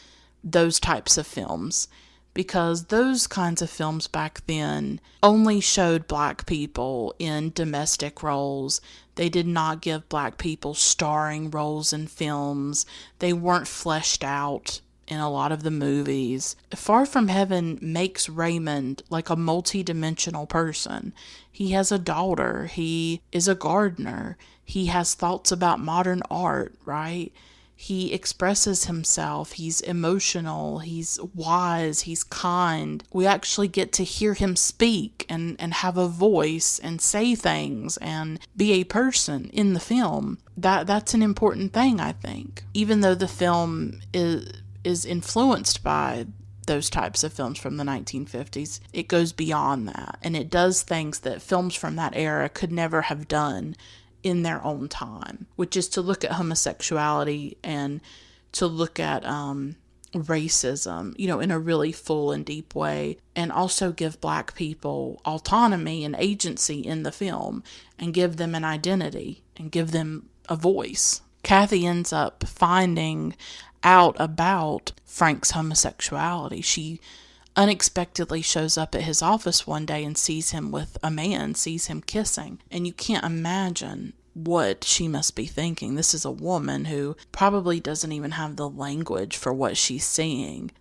those types of films. Because those kinds of films back then only showed black people in domestic roles. They did not give black people starring roles in films. They weren't fleshed out in a lot of the movies. Far From Heaven makes Raymond like a multi-dimensional person. He has a daughter. He is a gardener. He has thoughts about modern art, right? He expresses himself, he's emotional, he's wise, he's kind. We actually get to hear him speak and have a voice and say things and be a person in the film. That's an important thing, I think. Even though the film is influenced by those types of films from the 1950s, it goes beyond that. And it does things that films from that era could never have done in their own time, which is to look at homosexuality and to look at racism, in a really full and deep way, and also give Black people autonomy and agency in the film, and give them an identity, and give them a voice. Cathy ends up finding out about Frank's homosexuality. She unexpectedly shows up at his office one day and sees him with a man, sees him kissing. And you can't imagine what she must be thinking. This is a woman who probably doesn't even have the language for what she's seeing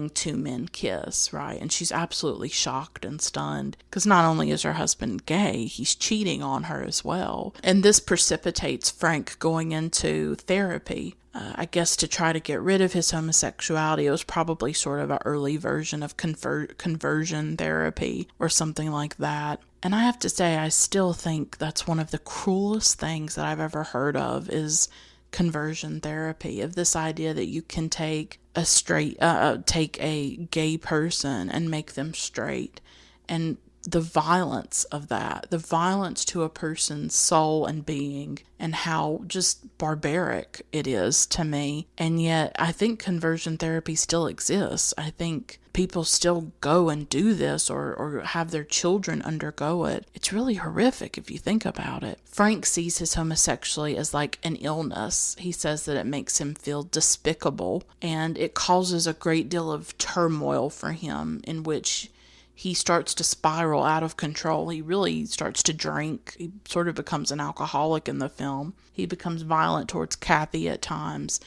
two men kiss, right? And she's absolutely shocked and stunned, because not only is her husband gay, he's cheating on her as well. And this precipitates Frank going into therapy, I guess to try to get rid of his homosexuality. It was probably sort of an early version of conversion therapy or something like that. And I have to say, I still think that's one of the cruelest things that I've ever heard of, is conversion therapy, of this idea that you can take a gay person and make them straight, and the violence of that, the violence to a person's soul and being, and how just barbaric it is to me. And yet I think conversion therapy still exists. I think people still go and do this, or have their children undergo it. It's really horrific if you think about it. Frank sees his homosexuality as like an illness. He says that it makes him feel despicable, and it causes a great deal of turmoil for him, in which he starts to spiral out of control. He really starts to drink. He sort of becomes an alcoholic in the film. He becomes violent towards Cathy at times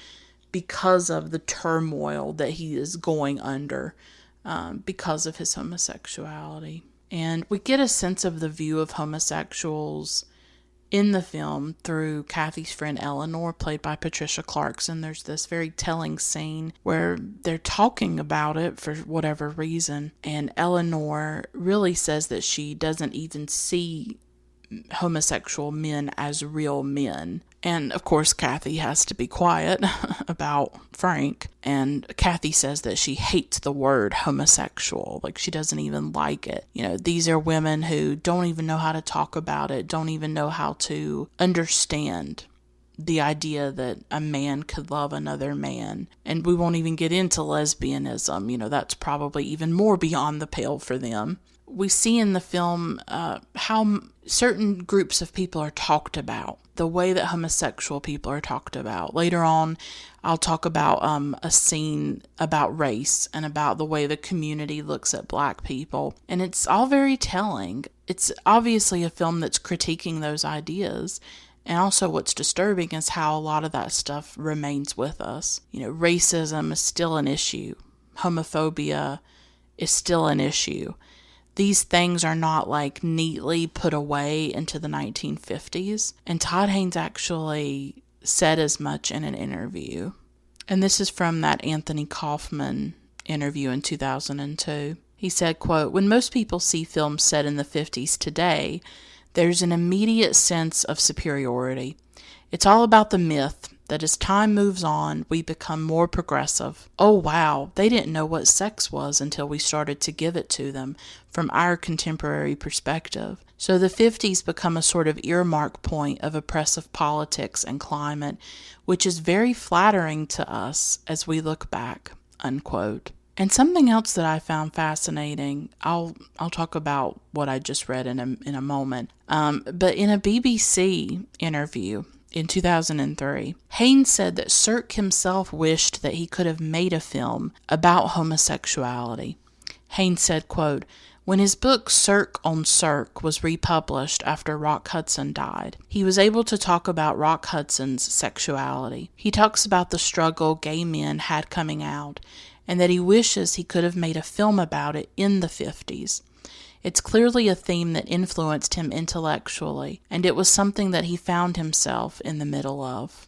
because of the turmoil that he is going under, because of his homosexuality. And we get a sense of the view of homosexuals in the film through Cathy's friend Eleanor, played by Patricia Clarkson. There's this very telling scene where they're talking about it for whatever reason, and Eleanor really says that she doesn't even see homosexual men as real men. And of course Cathy has to be quiet about Frank, and Cathy says that she hates the word homosexual. Like, she doesn't even like it. These are women who don't even know how to talk about it, don't even know how to understand the idea that a man could love another man. And we won't even get into lesbianism. That's probably even more beyond the pale for them. We see in the film how certain groups of people are talked about, the way that homosexual people are talked about. Later on, I'll talk about a scene about race and about the way the community looks at Black people. And it's all very telling. It's obviously a film that's critiquing those ideas. And also what's disturbing is how a lot of that stuff remains with us. Racism is still an issue. Homophobia is still an issue. These things are not like neatly put away into the 1950s. And Todd Haynes actually said as much in an interview. And this is from that Anthony Kaufman interview in 2002. He said, quote, "When most people see films set in the 50s today, there's an immediate sense of superiority. It's all about the myth that as time moves on, we become more progressive. Oh wow, they didn't know what sex was until we started to give it to them from our contemporary perspective. So the 50s become a sort of earmark point of oppressive politics and climate, which is very flattering to us as we look back," unquote. And something else that I found fascinating, I'll talk about what I just read in a moment, but in a BBC interview in 2003, Haynes said that Sirk himself wished that he could have made a film about homosexuality. Haynes said, quote, "When his book Sirk on Sirk was republished after Rock Hudson died, he was able to talk about Rock Hudson's sexuality. He talks about the struggle gay men had coming out, and that he wishes he could have made a film about it in the 50s. It's clearly a theme that influenced him intellectually, and it was something that he found himself in the middle of,"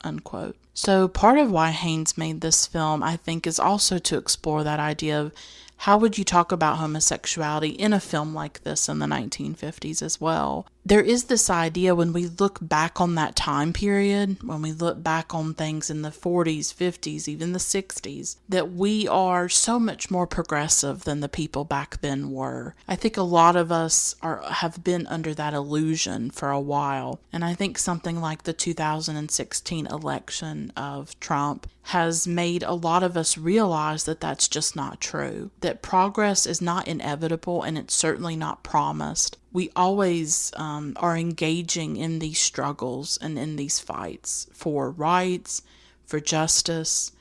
unquote. So part of why Haynes made this film, I think, is also to explore that idea of how would you talk about homosexuality in a film like this in the 1950s as well. there is this idea when we look back on that time period, when we look back on things in the 40s, 50s, even the 60s, that we are so much more progressive than the people back then were. I think a lot of us have been under that illusion for a while. And I think something like the 2016 election of Trump has made a lot of us realize that that's just not true. That progress is not inevitable, and it's certainly not promised. We always are engaging in these struggles and in these fights for rights, for justice,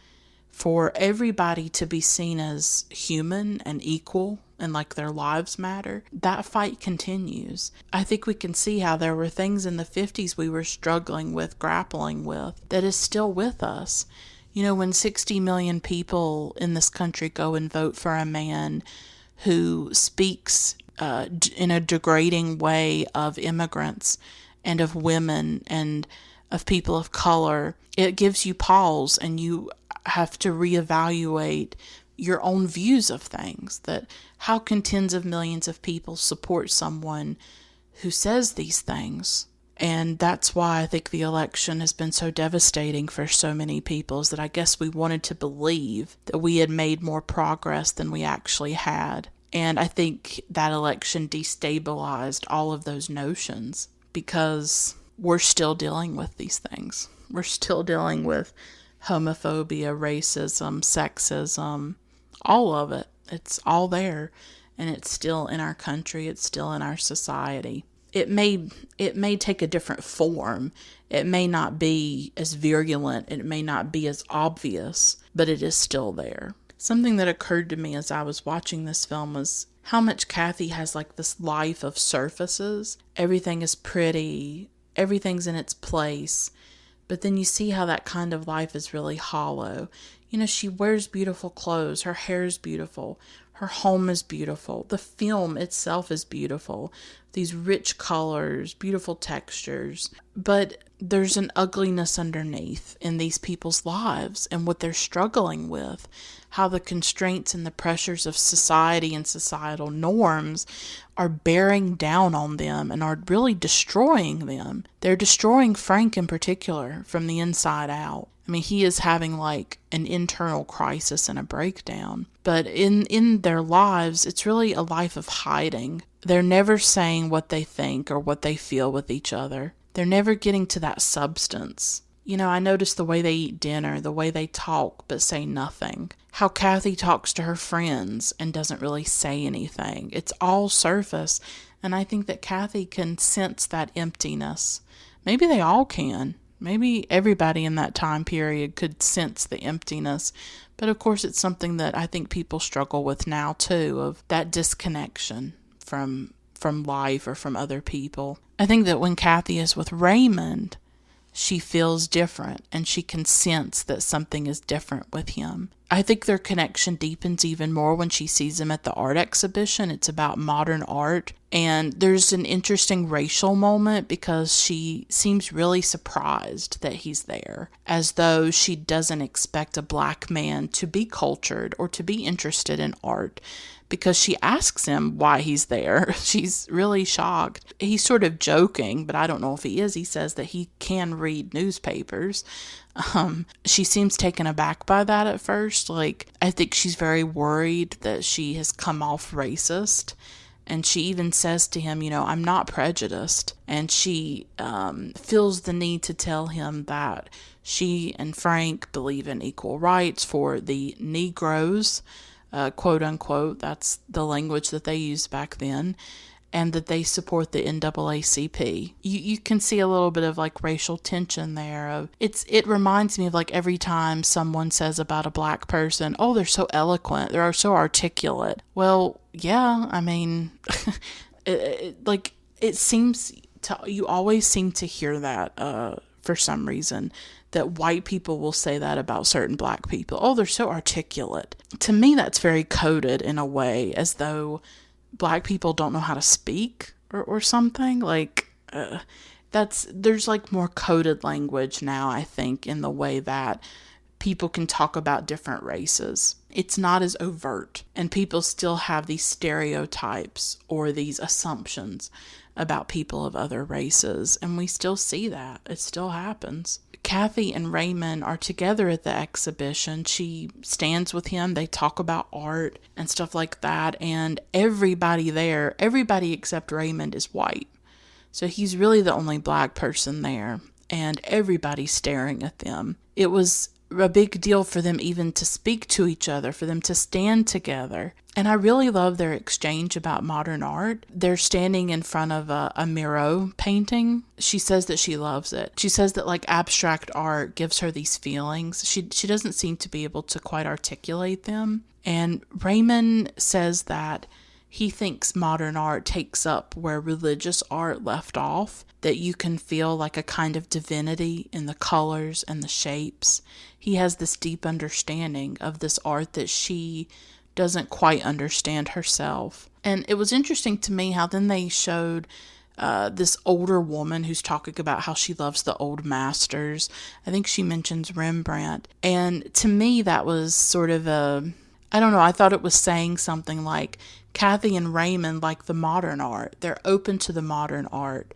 for everybody to be seen as human and equal and like their lives matter. That fight continues. I think we can see how there were things in the 50s we were struggling with, grappling with, that is still with us. You know, when 60 million people in this country go and vote for a man who speaks in a degrading way of immigrants and of women and of people of color, it gives you pause, and you have to reevaluate your own views of things. That how can tens of millions of people support someone who says these things? And that's why I think the election has been so devastating for so many people, is that I guess we wanted to believe that we had made more progress than we actually had. And I think that election destabilized all of those notions, because we're still dealing with these things. We're still dealing with homophobia, racism, sexism, all of it. It's all there, and it's still in our country. It's still in our society. It may take a different form. It may not be as virulent. It may not be as obvious, but it is still there. Something that occurred to me as I was watching this film was how much Cathy has like this life of surfaces. Everything is pretty. Everything's in its place. But then you see how that kind of life is really hollow. You know, she wears beautiful clothes. Her hair is beautiful. Her home is beautiful. The film itself is beautiful. These rich colors, beautiful textures. But there's an ugliness underneath in these people's lives and what they're struggling with. How the constraints and the pressures of society and societal norms are bearing down on them and are really destroying them. They're destroying Frank in particular from the inside out. I mean, he is having like an internal crisis and a breakdown. But in their lives, it's really a life of hiding. They're never saying what they think or what they feel with each other. They're never getting to that substance. You know, I notice the way they eat dinner, the way they talk but say nothing. How Cathy talks to her friends and doesn't really say anything. It's all surface. And I think that Cathy can sense that emptiness. Maybe they all can. Maybe everybody in that time period could sense the emptiness. But of course, it's something that I think people struggle with now too, of that disconnection from life or from other people. I think that when Cathy is with Raymond, she feels different and she can sense that something is different with him. I think their connection deepens even more when she sees him at the art exhibition. It's about modern art. And there's an interesting racial moment because she seems really surprised that he's there, as though she doesn't expect a black man to be cultured or to be interested in art. Because she asks him why he's there. She's really shocked. He's sort of joking, but I don't know if he is. He says that he can read newspapers. She seems taken aback by that at first. Like, I think she's very worried that she has come off racist. And she even says to him, you know, I'm not prejudiced. And she feels the need to tell him that she and Frank believe in equal rights for the Negroes, quote unquote. That's the language that they used back then. And that they support the NAACP. You can see a little bit of like racial tension there. It reminds me of like every time someone says about a black person, oh, they're so eloquent, they're so articulate. Well, yeah, I mean, it seems to, you always seem to hear that for some reason, that white people will say that about certain black people. Oh, they're so articulate. To me, that's very coded in a way, as though black people don't know how to speak or something. Like, there's like more coded language now, I think, in the way that people can talk about different races. it's not as overt, and people still have these stereotypes or these assumptions about people of other races, and we still see that. It still happens. Cathy and Raymond are together at the exhibition. She stands with him. They talk about art and stuff like that, and everybody there, everybody except Raymond, is white. So he's really the only black person there, and everybody's staring at them. It was a big deal for them even to speak to each other, for them to stand together. And I really love their exchange about modern art. They're standing in front of a Miro painting. She says that she loves it. She says that like abstract art gives her these feelings. She doesn't seem to be able to quite articulate them. And Raymond says that he thinks modern art takes up where religious art left off, that you can feel like a kind of divinity in the colors and the shapes. He has this deep understanding of this art that she doesn't quite understand herself. And it was interesting to me how then they showed this older woman who's talking about how she loves the old masters. I think she mentions Rembrandt. And to me, that was sort of I don't know, I thought it was saying something like, Cathy and Raymond like the modern art. They're open to the modern art.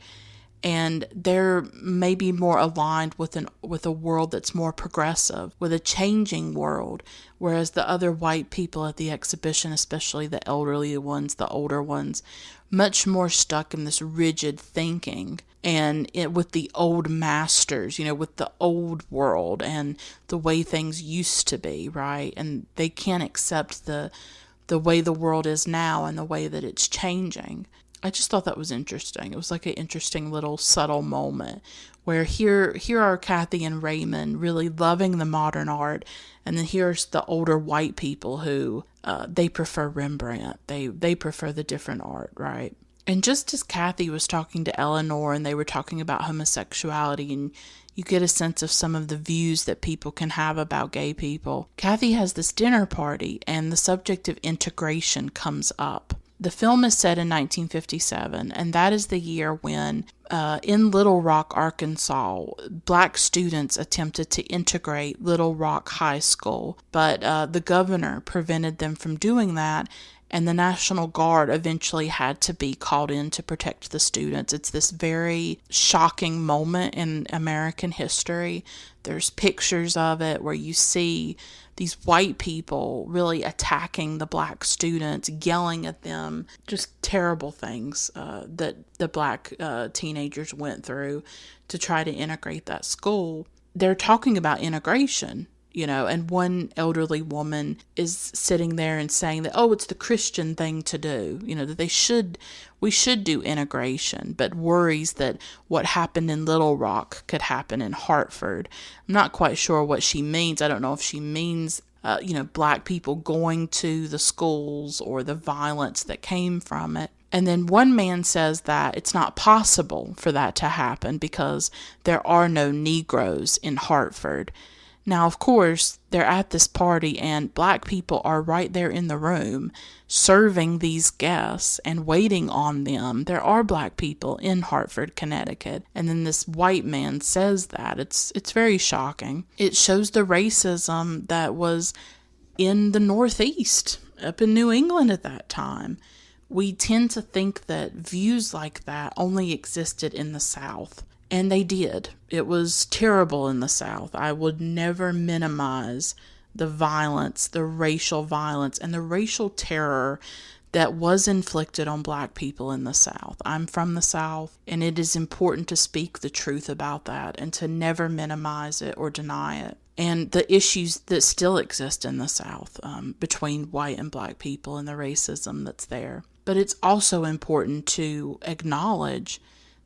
And they're maybe more aligned with a world that's more progressive, with a changing world, whereas the other white people at the exhibition, especially the elderly ones, the older ones, much more stuck in this rigid thinking and with the old masters, with the old world and the way things used to be, right? And they can't accept the way the world is now and the way that it's changing. I just thought that was interesting. It was like an interesting little subtle moment where here are Cathy and Raymond really loving the modern art, and then here's the older white people who they prefer Rembrandt. They prefer the different art, right? And just as Cathy was talking to Eleanor and they were talking about homosexuality, and you get a sense of some of the views that people can have about gay people, Cathy has this dinner party and the subject of integration comes up. The film is set in 1957, and that is the year when, in Little Rock, Arkansas, black students attempted to integrate Little Rock High School, but the governor prevented them from doing that, and the National Guard eventually had to be called in to protect the students. It's this very shocking moment in American history. There's pictures of it where you see these white people really attacking the black students, yelling at them, just terrible things that the black teenagers went through to try to integrate that school. They're talking about integration, and one elderly woman is sitting there and saying that, it's the Christian thing to do, that we should do integration, but worries that what happened in Little Rock could happen in Hartford. I'm not quite sure what she means. I don't know if she means, black people going to the schools or the violence that came from it. And then one man says that it's not possible for that to happen because there are no Negroes in Hartford. Now, of course, they're at this party and black people are right there in the room serving these guests and waiting on them. There are black people in Hartford, Connecticut. And then this white man says that. It's very shocking. It shows the racism that was in the Northeast, up in New England at that time. We tend to think that views like that only existed in the South. And they did. It was terrible in the South. I would never minimize the violence, the racial violence, and the racial terror that was inflicted on black people in the South. I'm from the South, and it is important to speak the truth about that and to never minimize it or deny it. And the issues that still exist in the South between white and black people and the racism that's there. But it's also important to acknowledge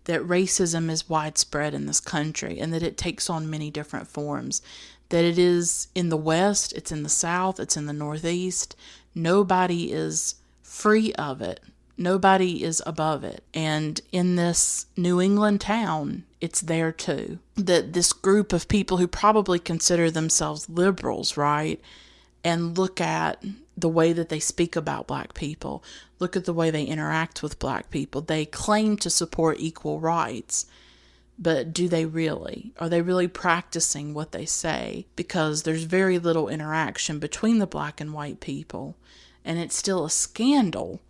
that racism is widespread in this country and that it takes on many different forms. That it is in the West, it's in the South, it's in the Northeast. Nobody is free of it. Nobody is above it. And in this New England town, it's there too. That this group of people who probably consider themselves liberals, right? And look at the way that they speak about black people. Look at the way they interact with black people. They claim to support equal rights, but do they really? Are they really practicing what they say? Because there's very little interaction between the black and white people, and it's still a scandal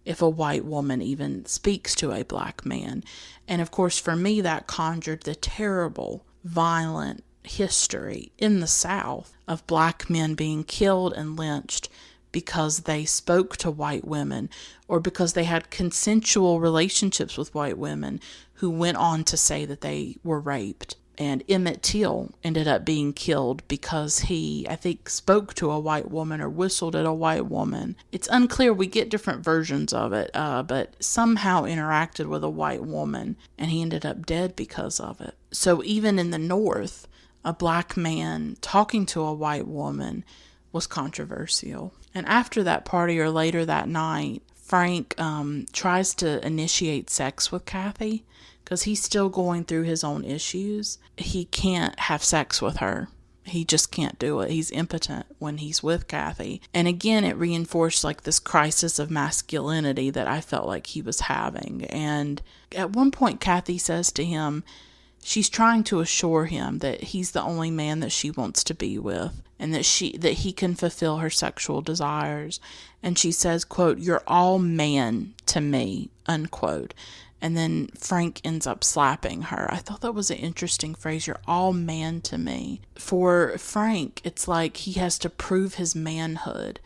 if a white woman even speaks to a black man. And of course, for me, that conjured the terrible, violent history in the South of black men being killed and lynched because they spoke to white women or because they had consensual relationships with white women who went on to say that they were raped. And Emmett Till ended up being killed because he, I think, spoke to a white woman or whistled at a white woman. It's unclear. We get different versions of it, but somehow interacted with a white woman, and he ended up dead because of it. So even in the North, a black man talking to a white woman was controversial. And after that party or later that night, Frank tries to initiate sex with Cathy because he's still going through his own issues. He can't have sex with her. He just can't do it. He's impotent when he's with Cathy. And again, it reinforced like this crisis of masculinity that I felt like he was having. And at one point, Cathy says to him, she's trying to assure him that he's the only man that she wants to be with and that he can fulfill her sexual desires. And she says, quote, "You're all man to me," unquote. And then Frank ends up slapping her. I thought that was an interesting phrase. You're all man to me. For Frank, it's like he has to prove his manhood,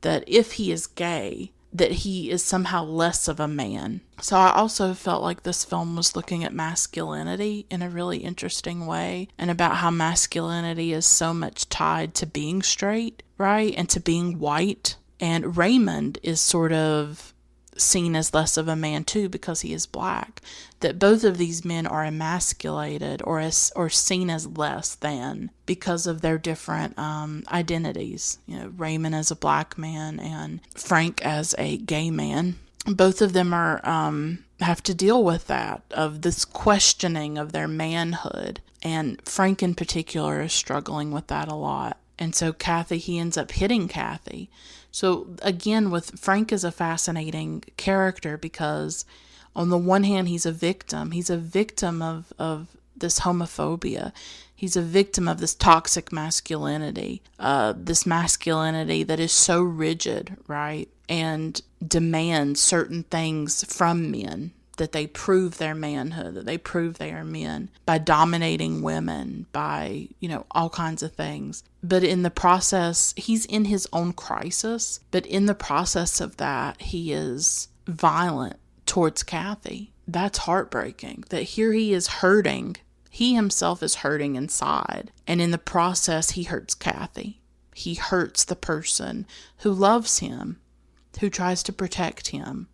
that if he is gay, that he is somehow less of a man. So I also felt like this film was looking at masculinity in a really interesting way, and about how masculinity is so much tied to being straight, right? And to being white. And Raymond is sort of seen as less of a man too because he is black, that both of these men are emasculated or seen as less than because of their different identities. You know, Raymond as a black man and Frank as a gay man. Both of them are have to deal with that, of this questioning of their manhood, and Frank in particular is struggling with that a lot. And so Cathy, he ends up hitting Cathy. So again, with Frank is a fascinating character because on the one hand, he's a victim. He's a victim of this homophobia. He's a victim of this toxic masculinity, this masculinity that is so rigid, right? And demands certain things from men, that they prove their manhood, that they prove they are men by dominating women, by, all kinds of things. But in the process, he's in his own crisis, but in the process of that, he is violent towards Cathy. That's heartbreaking, that here he is hurting. He himself is hurting inside. And in the process, he hurts Cathy. He hurts the person who loves him, who tries to protect him,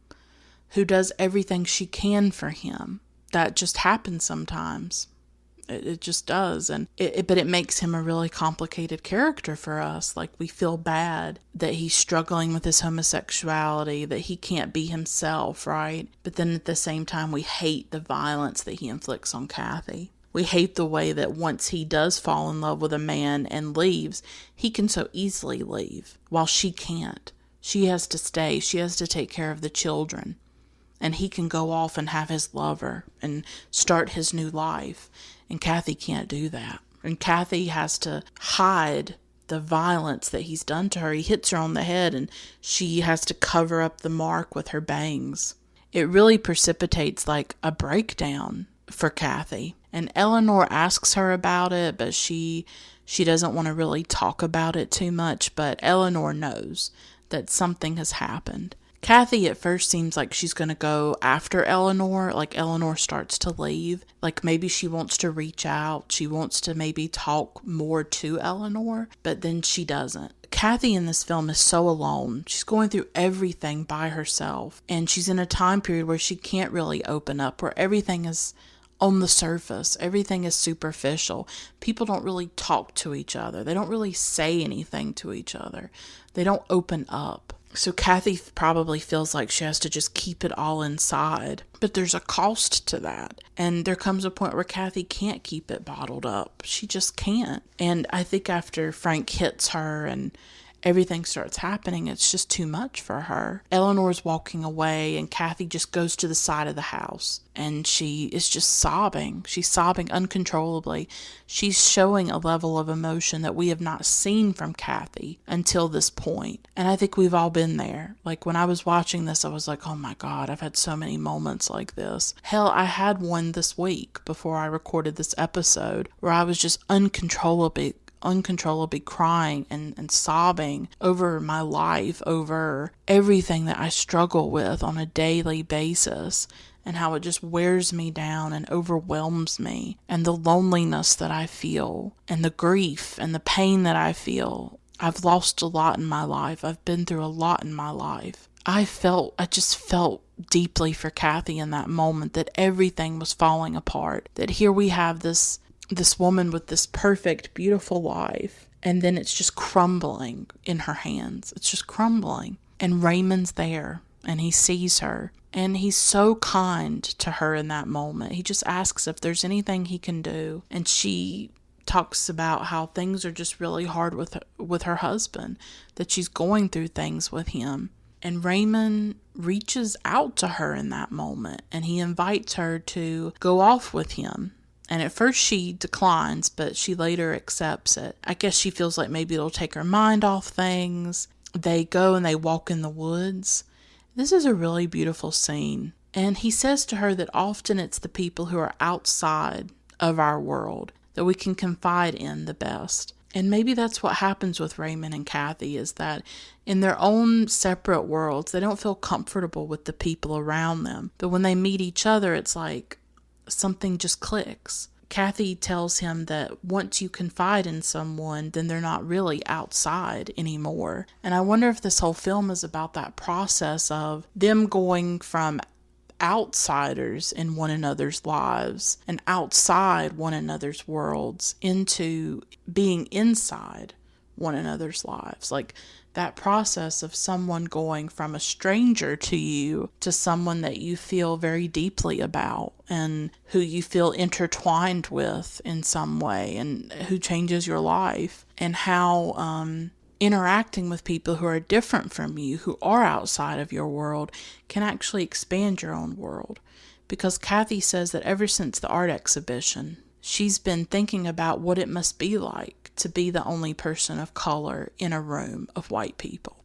who does everything she can for him. That just happens sometimes. It just does. But it makes him a really complicated character for us. Like, we feel bad that he's struggling with his homosexuality, that he can't be himself, right? But then at the same time, we hate the violence that he inflicts on Cathy. We hate the way that once he does fall in love with a man and leaves, he can so easily leave, while she can't. She has to stay. She has to take care of the children. And he can go off and have his lover and start his new life. And Cathy can't do that. And Cathy has to hide the violence that he's done to her. He hits her on the head and she has to cover up the mark with her bangs. It really precipitates like a breakdown for Cathy. And Eleanor asks her about it, but she doesn't want to really talk about it too much. But Eleanor knows that something has happened. Cathy at first seems like she's going to go after Eleanor, like Eleanor starts to leave. Like maybe she wants to reach out. She wants to maybe talk more to Eleanor, but then she doesn't. Cathy in this film is so alone. She's going through everything by herself. And she's in a time period where she can't really open up, where everything is on the surface. Everything is superficial. People don't really talk to each other. They don't really say anything to each other. They don't open up. So Cathy probably feels like she has to just keep it all inside. But there's a cost to that. And there comes a point where Cathy can't keep it bottled up. She just can't. And I think after Frank hits her and everything starts happening, it's just too much for her. Eleanor's walking away, and Cathy just goes to the side of the house, and she is just sobbing. She's sobbing uncontrollably. She's showing a level of emotion that we have not seen from Cathy until this point. And I think we've all been there. Like, when I was watching this, I was like, oh my God, I've had so many moments like this. Hell, I had one this week before I recorded this episode where I was just uncontrollably crying and sobbing over my life, over everything that I struggle with on a daily basis, and how it just wears me down and overwhelms me, and the loneliness that I feel, and the grief and the pain that I feel. I've lost a lot in my life. I've been through a lot in my life. I just felt deeply for Cathy in that moment, that everything was falling apart, that here we have this woman with this perfect, beautiful life, and then it's just crumbling in her hands. It's just crumbling. And Raymond's there, and he sees her, and he's so kind to her in that moment. He just asks if there's anything he can do, and she talks about how things are just really hard with her husband, that she's going through things with him. And Raymond reaches out to her in that moment, and he invites her to go off with him. And at first she declines, but she later accepts it. I guess she feels like maybe it'll take her mind off things. They go and they walk in the woods. This is a really beautiful scene. And he says to her that often it's the people who are outside of our world that we can confide in the best. And maybe that's what happens with Raymond and Cathy, is that in their own separate worlds, they don't feel comfortable with the people around them. But when they meet each other, it's like something just clicks. Cathy tells him that once you confide in someone, then they're not really outside anymore. And I wonder if this whole film is about that process of them going from outsiders in one another's lives and outside one another's worlds into being inside one another's lives. Like that process of someone going from a stranger to you to someone that you feel very deeply about and who you feel intertwined with in some way, and who changes your life, and how interacting with people who are different from you, who are outside of your world, can actually expand your own world. Because Cathy says that ever since the art exhibition, she's been thinking about what it must be like to be the only person of color in a room of white people.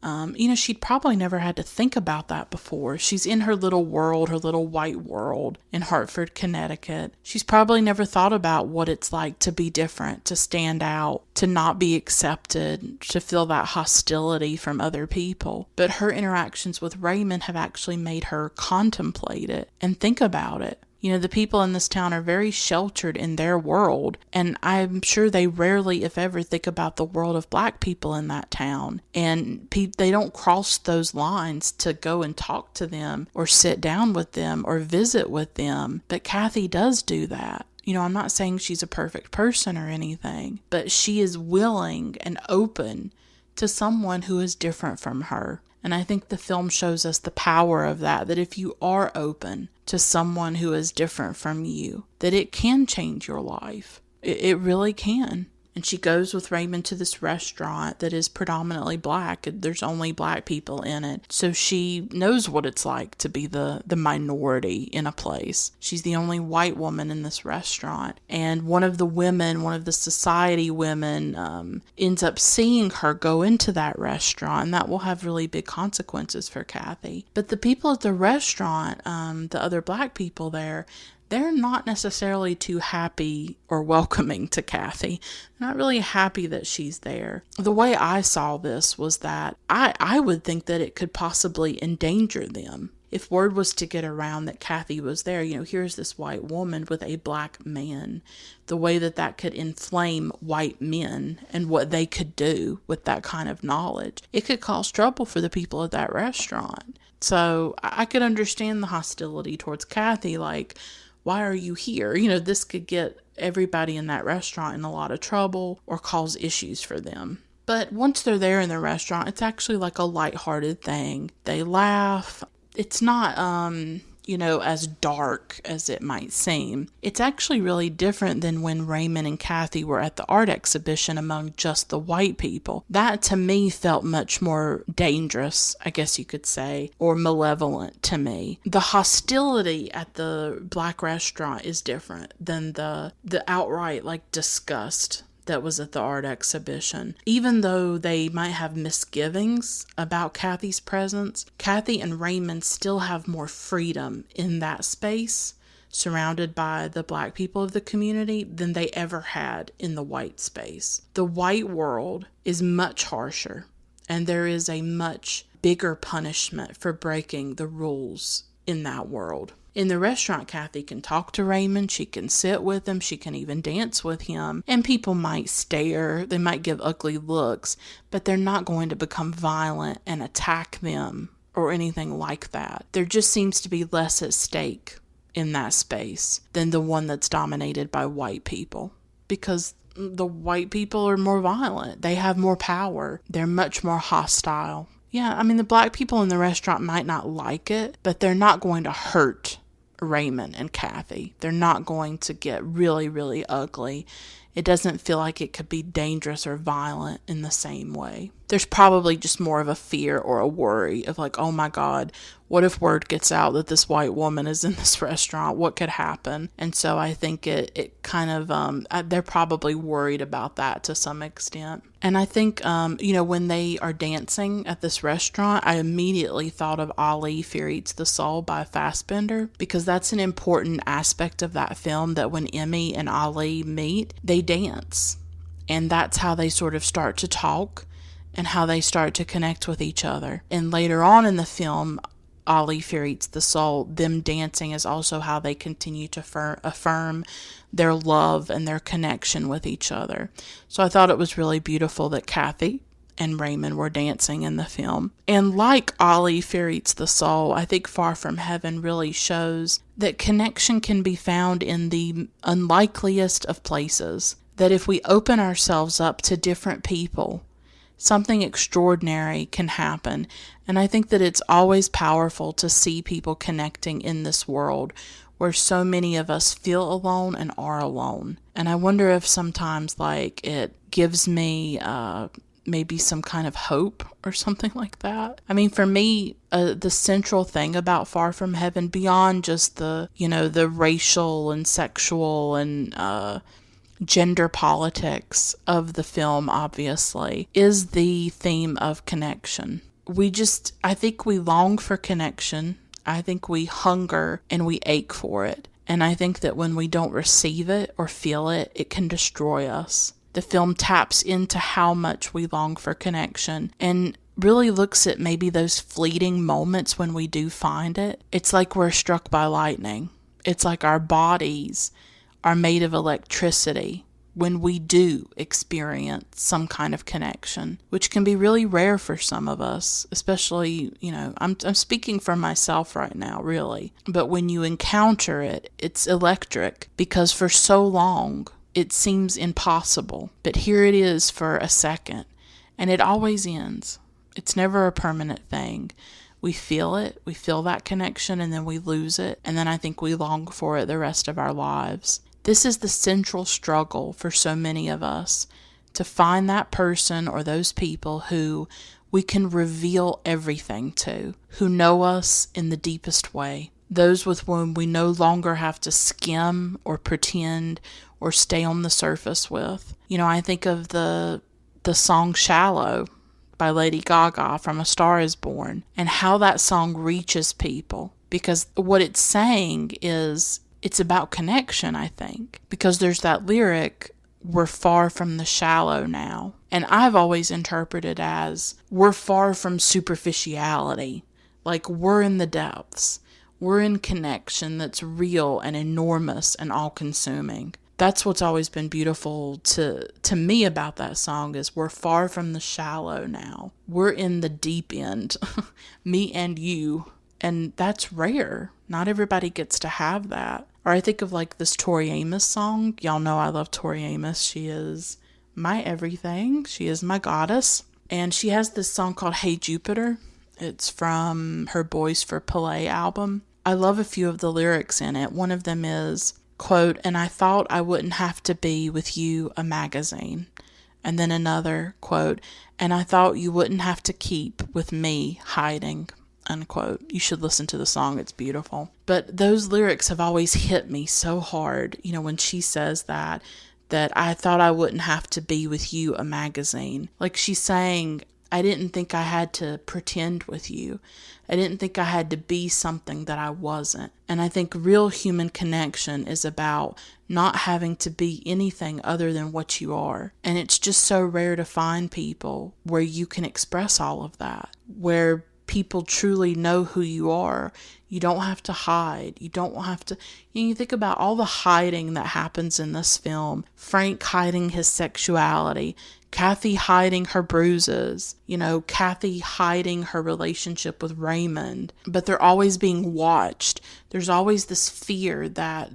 She'd probably never had to think about that before. She's in her little world, her little white world in Hartford, Connecticut. She's probably never thought about what it's like to be different, to stand out, to not be accepted, to feel that hostility from other people. But her interactions with Raymond have actually made her contemplate it and think about it. The people in this town are very sheltered in their world, and I'm sure they rarely, if ever, think about the world of black people in that town. And they don't cross those lines to go and talk to them or sit down with them or visit with them. But Cathy does do that. I'm not saying she's a perfect person or anything, but she is willing and open to someone who is different from her. And I think the film shows us the power of that if you are open to someone who is different from you, that it can change your life. It really can. And she goes with Raymond to this restaurant that is predominantly black. There's only black people in it. So she knows what it's like to be the minority in a place. She's the only white woman in this restaurant. And one of the society women, ends up seeing her go into that restaurant. And that will have really big consequences for Cathy. But the people at the restaurant, the other black people there, they're not necessarily too happy or welcoming to Cathy. They're not really happy that she's there. The way I saw this was that I would think that it could possibly endanger them. If word was to get around that Cathy was there, here's this white woman with a black man, the way that could inflame white men and what they could do with that kind of knowledge, it could cause trouble for the people at that restaurant. So I could understand the hostility towards Cathy, like, why are you here? This could get everybody in that restaurant in a lot of trouble or cause issues for them. But once they're there in the restaurant, it's actually like a lighthearted thing. They laugh. It's not, as dark as it might seem. It's actually really different than when Raymond and Cathy were at the art exhibition among just the white people. That to me felt much more dangerous, I guess you could say, or malevolent to me. The hostility at the black restaurant is different than the outright disgust that was at the art exhibition. Even though they might have misgivings about Cathy's presence, Cathy and Raymond still have more freedom in that space, surrounded by the black people of the community, than they ever had in the white space. The white world is much harsher, and there is a much bigger punishment for breaking the rules in that world. In the restaurant, Cathy can talk to Raymond, she can sit with him, she can even dance with him, and people might stare, they might give ugly looks, but they're not going to become violent and attack them or anything like that. There just seems to be less at stake in that space than the one that's dominated by white people, because the white people are more violent, they have more power, they're much more hostile. Yeah, the black people in the restaurant might not like it, but they're not going to hurt Raymond and Cathy. They're not going to get really, really ugly. It doesn't feel like it could be dangerous or violent in the same way. There's probably just more of a fear or a worry of oh my God, what if word gets out that this white woman is in this restaurant? What could happen? And so I think it kind of, they're probably worried about that to some extent. And I think, when they are dancing at this restaurant, I immediately thought of Ali, Fear Eats the Soul by Fassbinder, because that's an important aspect of that film, that when Emmy and Ali meet, they dance. And that's how they sort of start to talk and how they start to connect with each other. And later on in the film, Ali, Fear Eats the Soul, them dancing is also how they continue to affirm their love and their connection with each other. So I thought it was really beautiful that Cathy and Raymond were dancing in the film. And like Ali, Fear Eats the Soul, I think Far From Heaven really shows that connection can be found in the unlikeliest of places. That if we open ourselves up to different people, something extraordinary can happen. And I think that it's always powerful to see people connecting in this world where so many of us feel alone and are alone. And I wonder if sometimes it gives me maybe some kind of hope or something like that. For me, the central thing about Far From Heaven, beyond just the racial and sexual and gender politics of the film, obviously, is the theme of connection. I think we long for connection. I think we hunger and we ache for it. And I think that when we don't receive it or feel it, it can destroy us. The film taps into how much we long for connection and really looks at maybe those fleeting moments when we do find it. It's like we're struck by lightning. It's like our bodies are made of electricity when we do experience some kind of connection, which can be really rare for some of us, especially, I'm speaking for myself right now, really. But when you encounter it, it's electric, because for so long it seems impossible. But here it is for a second, and it always ends. It's never a permanent thing. We feel it, we feel that connection, and then we lose it, and then I think we long for it the rest of our lives. This is the central struggle for so many of us, to find that person or those people who we can reveal everything to, who know us in the deepest way. Those with whom we no longer have to skim or pretend or stay on the surface with. I think of the song Shallow by Lady Gaga from A Star Is Born, and how that song reaches people, because what it's saying is it's about connection, I think, because there's that lyric, we're far from the shallow now. And I've always interpreted as we're far from superficiality, we're in the depths. We're in connection that's real and enormous and all-consuming. That's what's always been beautiful to me about that song, is we're far from the shallow now. We're in the deep end, me and you, and that's rare. Not everybody gets to have that. Or I think of this Tori Amos song. Y'all know I love Tori Amos. She is my everything. She is my goddess. And she has this song called Hey Jupiter. It's from her Boys for Pelé album. I love a few of the lyrics in it. One of them is, quote, "And I thought I wouldn't have to be with you a magazine." And then another, quote, "And I thought you wouldn't have to keep with me hiding," unquote. You should listen to the song. It's beautiful. But those lyrics have always hit me so hard. When she says that I thought I wouldn't have to be with you a magazine. Like she's saying, I didn't think I had to pretend with you. I didn't think I had to be something that I wasn't. And I think real human connection is about not having to be anything other than what you are. And it's just so rare to find people where you can express all of that, where people truly know who you are. You don't have to hide. You don't have to... You think about all the hiding that happens in this film. Frank hiding his sexuality. Cathy hiding her bruises. Cathy hiding her relationship with Raymond. But they're always being watched. There's always this fear that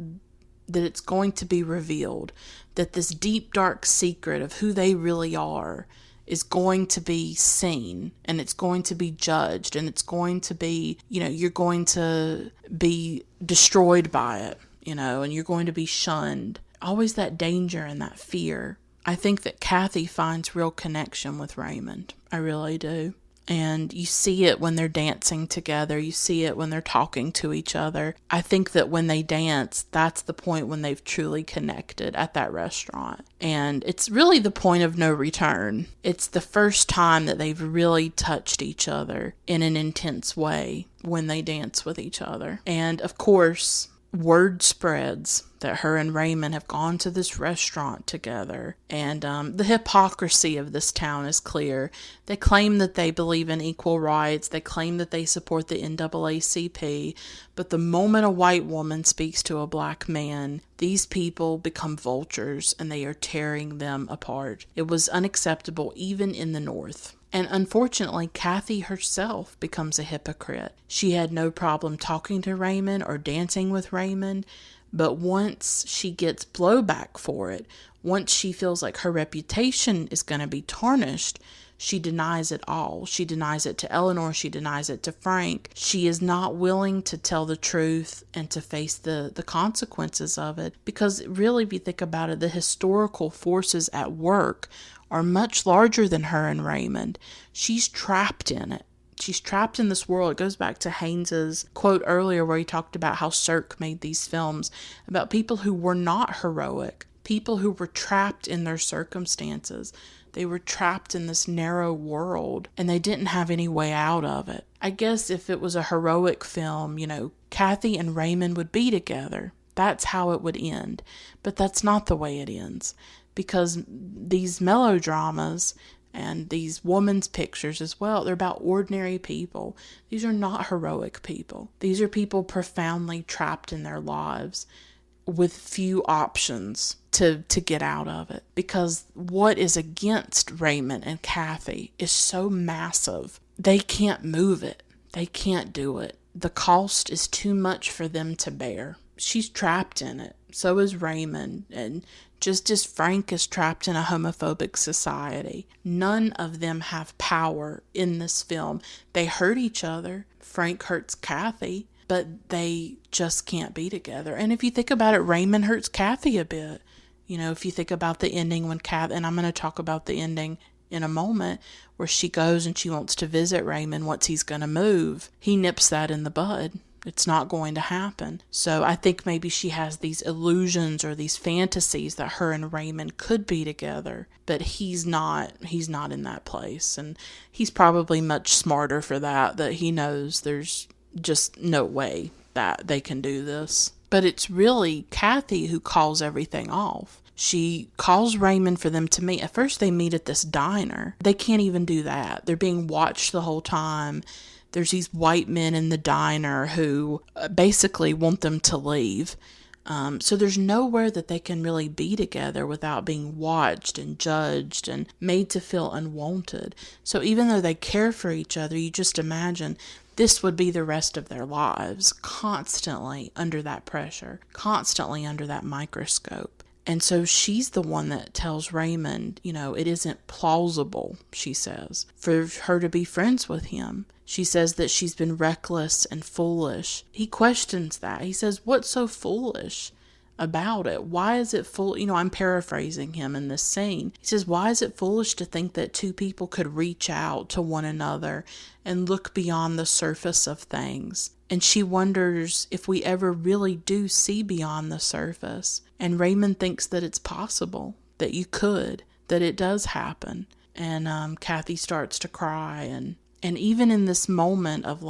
it's going to be revealed. That this deep, dark secret of who they really are is going to be seen, and it's going to be judged, and it's going to be, you're going to be destroyed by it, and you're going to be shunned. Always that danger and that fear. I think that Cathy finds real connection with Raymond. I really do. And you see it when they're dancing together. You see it when they're talking to each other. I think that when they dance, that's the point when they've truly connected at that restaurant. And it's really the point of no return. It's the first time that they've really touched each other in an intense way when they dance with each other. And of course, word spreads that her and Raymond have gone to this restaurant together, and the hypocrisy of this town is clear. They claim that they believe in equal rights, they claim that they support the NAACP, but the moment a white woman speaks to a black man, these people become vultures and they are tearing them apart. It was unacceptable even in the North. And unfortunately, Cathy herself becomes a hypocrite. She had no problem talking to Raymond or dancing with Raymond, but once she gets blowback for it, once she feels like her reputation is going to be tarnished, she denies it all. She denies it to Eleanor. She denies it to Frank. She is not willing to tell the truth and to face the consequences of it, because really, if you think about it, the historical forces at work are much larger than her and Raymond. She's trapped in it. She's trapped in this world. It goes back to Haynes's quote earlier where he talked about how Sirk made these films about people who were not heroic, people who were trapped in their circumstances. They were trapped in this narrow world and they didn't have any way out of it. I guess if it was a heroic film, Cathy and Raymond would be together. That's how it would end. But that's not the way it ends. Because these melodramas and these women's pictures as well, they're about ordinary people. These are not heroic people. These are people profoundly trapped in their lives with few options to get out of it. Because what is against Raymond and Cathy is so massive. They can't move it. They can't do it. The cost is too much for them to bear. She's trapped in it. So is Raymond. And just as Frank is trapped in a homophobic society, none of them have power in this film. They hurt each other. Frank hurts Cathy, but they just can't be together. And if you think about it, Raymond hurts Cathy a bit. If you think about the ending when Cathy, and I'm going to talk about the ending in a moment, where she goes and she wants to visit Raymond once he's going to move. He nips that in the bud. It's not going to happen. So I think maybe she has these illusions or these fantasies that her and Raymond could be together, but he's not in that place. And he's probably much smarter for that he knows there's just no way that they can do this. But it's really Cathy who calls everything off. She calls Raymond for them to meet. At first they meet at this diner. They can't even do that. They're being watched the whole time. There's these white men in the diner who basically want them to leave. So there's nowhere that they can really be together without being watched and judged and made to feel unwanted. So even though they care for each other, you just imagine this would be the rest of their lives, constantly under that pressure, constantly under that microscope. And so she's the one that tells Raymond, it isn't plausible, she says, for her to be friends with him. She says that she's been reckless and foolish. He questions that. He says, what's so foolish about it? Why is it I'm paraphrasing him in this scene. He says, why is it foolish to think that two people could reach out to one another and look beyond the surface of things? And she wonders if we ever really do see beyond the surface. And Raymond thinks that it's possible, that you could, that it does happen. And Cathy starts to cry. And even in this moment of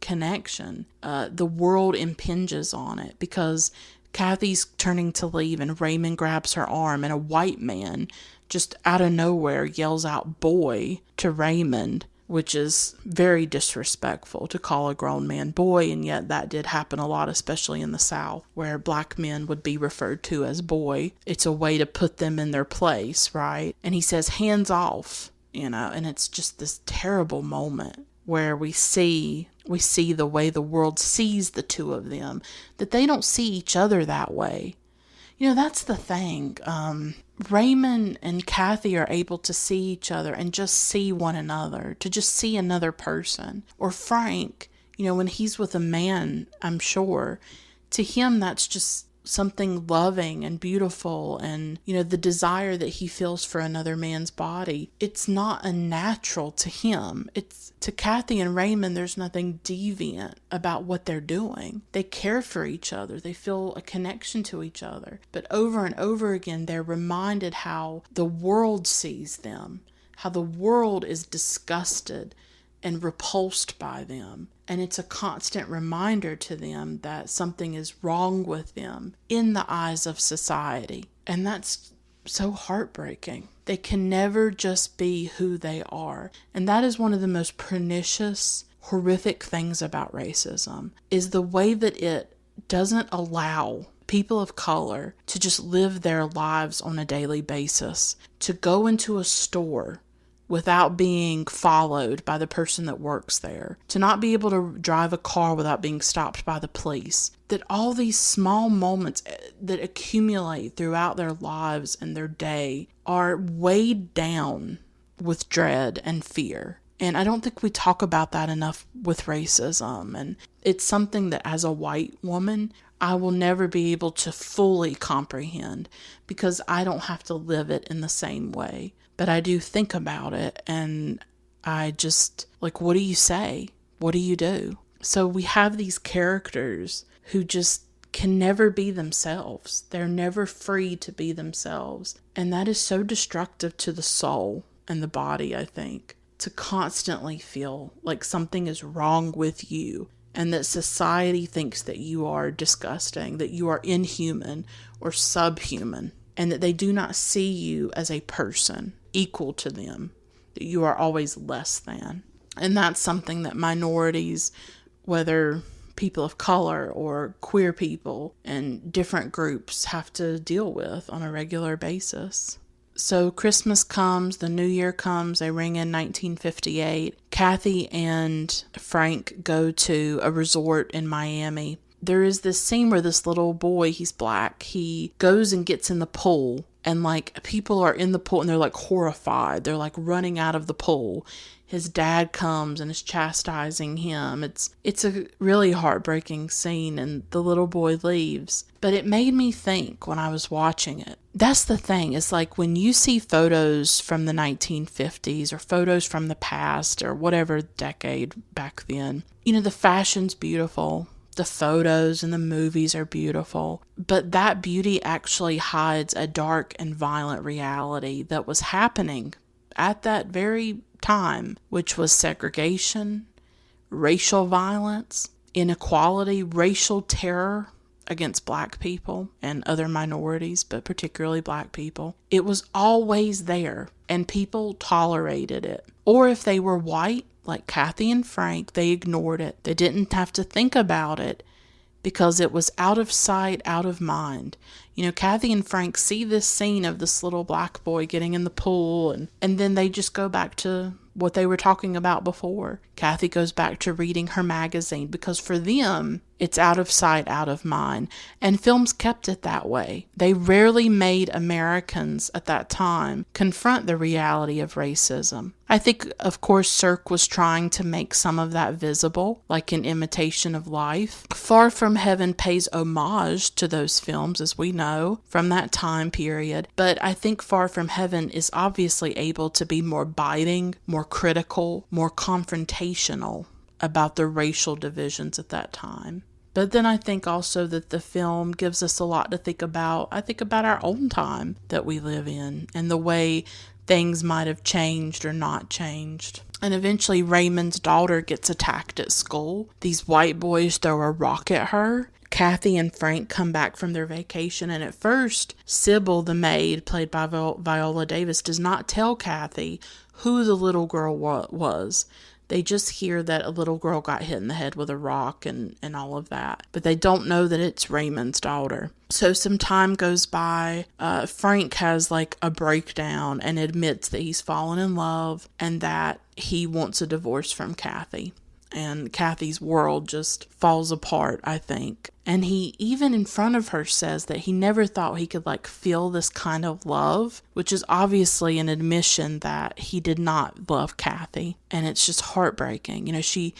connection, the world impinges on it, because Cathy's turning to leave and Raymond grabs her arm, and a white man just out of nowhere yells out "boy" to Raymond, which is very disrespectful to call a grown man boy, and yet that did happen a lot, especially in the South, where black men would be referred to as boy. It's a way to put them in their place, right? And he says, hands off, and it's just this terrible moment where we see the way the world sees the two of them, that they don't see each other that way. That's the thing. Raymond and Cathy are able to see each other and just see one another, to just see another person. Or Frank, when he's with a man, I'm sure, to him that's just something loving and beautiful, and the desire that he feels for another man's body, it's not unnatural to him. It's to Cathy and Raymond, there's nothing deviant about what they're doing. They care for each other, they feel a connection to each other, but over and over again they're reminded how the world sees them, how the world is disgusted and repulsed by them. And it's a constant reminder to them that something is wrong with them in the eyes of society. And that's so heartbreaking. They can never just be who they are. And that is one of the most pernicious, horrific things about racism, is the way that it doesn't allow people of color to just live their lives on a daily basis, to go into a store without being followed by the person that works there, to not be able to drive a car without being stopped by the police. That all these small moments that accumulate throughout their lives and their day are weighed down with dread and fear. And I don't think we talk about that enough with racism. And it's something that as a white woman, I will never be able to fully comprehend, because I don't have to live it in the same way. But I do think about it, and I just, what do you say? What do you do? So we have these characters who just can never be themselves. They're never free to be themselves. And that is so destructive to the soul and the body, I think, to constantly feel like something is wrong with you, and that society thinks that you are disgusting, that you are inhuman or subhuman, and that they do not see you as a person equal to them, that you are always less than. And that's something that minorities, whether people of color or queer people and different groups, have to deal with on a regular basis. So Christmas comes, the New Year comes, they ring in 1958. Cathy and Frank go to a resort in Miami. There is this scene where this little boy, he's black, he goes and gets in the pool, and people are in the pool and they're horrified. They're running out of the pool. His dad comes and is chastising him. It's a really heartbreaking scene, and the little boy leaves. But it made me think when I was watching it. That's the thing. It's when you see photos from the 1950s or photos from the past or whatever decade back then, the fashion's beautiful. The photos and the movies are beautiful, but that beauty actually hides a dark and violent reality that was happening at that very time, which was segregation, racial violence, inequality, racial terror against black people and other minorities, but particularly black people. It was always there, and people tolerated it. Or if they were white, like Cathy and Frank, they ignored it. They didn't have to think about it because it was out of sight, out of mind. Cathy and Frank see this scene of this little black boy getting in the pool, and then they just go back to what they were talking about before. Cathy goes back to reading her magazine because for them, it's out of sight, out of mind. And films kept it that way. They rarely made Americans at that time confront the reality of racism. I think, of course, Sirk was trying to make some of that visible, like in Imitation of Life. Far From Heaven pays homage to those films, as we know, from that time period. But I think Far From Heaven is obviously able to be more biting, more critical, more confrontational about the racial divisions at that time. But then I think also that the film gives us a lot to think about. I think about our own time that we live in and the way things might have changed or not changed. And eventually Raymond's daughter gets attacked at school. These white boys throw a rock at her. Cathy and Frank come back from their vacation, and at first, Sybil, the maid, played by Viola Davis, does not tell Cathy who the little girl was. They just hear that a little girl got hit in the head with a rock and all of that. But they don't know that it's Raymond's daughter. So some time goes by. Frank has like a breakdown and admits that he's fallen in love and that he wants a divorce from Cathy. And Cathy's world just falls apart, I think. And he, even in front of her, says that he never thought he could feel this kind of love, which is obviously an admission that he did not love Cathy. And it's just heartbreaking. She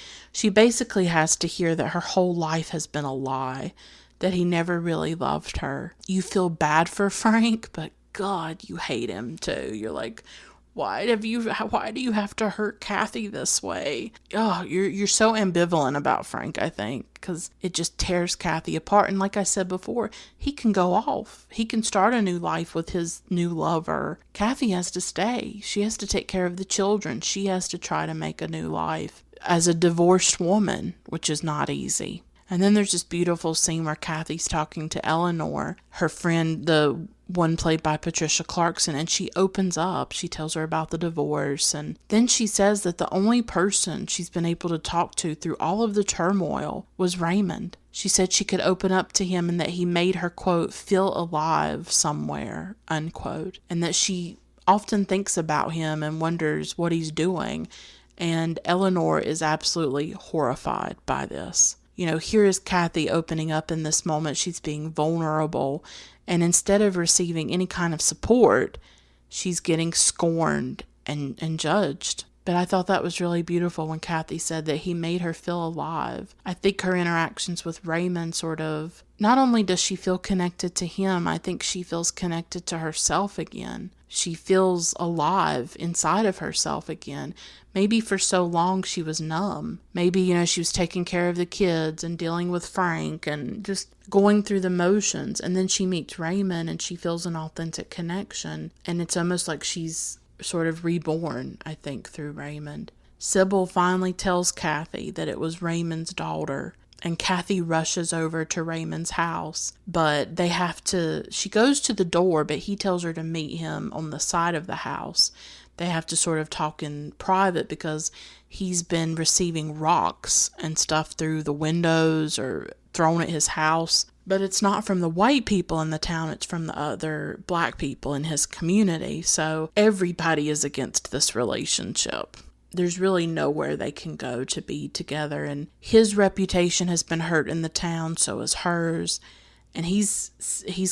basically has to hear that her whole life has been a lie, that he never really loved her. You feel bad for Frank, but God, you hate him too. You're like, why do you have to hurt Cathy this way? Oh, you're so ambivalent about Frank, I think, because it just tears Cathy apart. And like I said before, he can go off. He can start a new life with his new lover. Cathy has to stay. She has to take care of the children. She has to try to make a new life as a divorced woman, which is not easy. And then there's this beautiful scene where Cathy's talking to Eleanor, her friend, the one played by Patricia Clarkson, and she opens up. She tells her about the divorce, and then she says that the only person she's been able to talk to through all of the turmoil was Raymond. She said she could open up to him and that he made her, quote, feel alive somewhere, unquote, and that she often thinks about him and wonders what he's doing. And Eleanor is absolutely horrified by this. Here is Cathy opening up in this moment. She's being vulnerable. And instead of receiving any kind of support, she's getting scorned and judged. But I thought that was really beautiful when Cathy said that he made her feel alive. I think her interactions with Raymond not only does she feel connected to him, I think she feels connected to herself again. She feels alive inside of herself again. Maybe for so long she was numb. Maybe, she was taking care of the kids and dealing with Frank and just going through the motions. And then she meets Raymond and she feels an authentic connection. And it's almost like she's sort of reborn, I think, through Raymond. Sybil finally tells Cathy that it was Raymond's daughter. And Cathy rushes over to Raymond's house, but she goes to the door, but he tells her to meet him on the side of the house. They have to sort of talk in private because he's been receiving rocks and stuff through the windows or thrown at his house. But it's not from the white people in the town, it's from the other black people in his community. So everybody is against this relationship. There's really nowhere they can go to be together, and his reputation has been hurt in the town, so is hers, and he's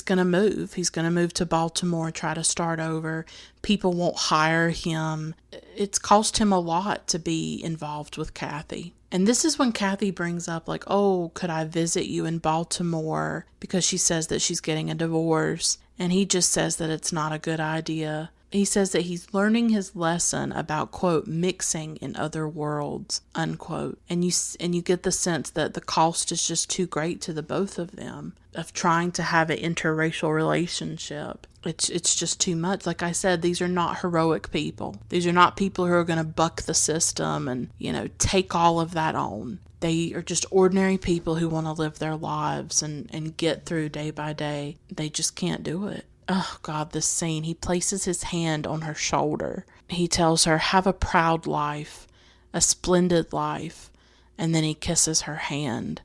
gonna move. He's gonna move to Baltimore, try to start over. People won't hire him. It's cost him a lot to be involved with Cathy. And this is when Cathy brings up, oh, could I visit you in Baltimore? Because she says that she's getting a divorce, and he just says that it's not a good idea. He says that he's learning his lesson about, quote, mixing in other worlds, unquote. And you get the sense that the cost is just too great to the both of them of trying to have an interracial relationship. It's just too much. Like I said, these are not heroic people. These are not people who are going to buck the system and, take all of that on. They are just ordinary people who want to live their lives and get through day by day. They just can't do it. Oh, God, this scene. He places his hand on her shoulder. He tells her, have a proud life, a splendid life. And then he kisses her hand.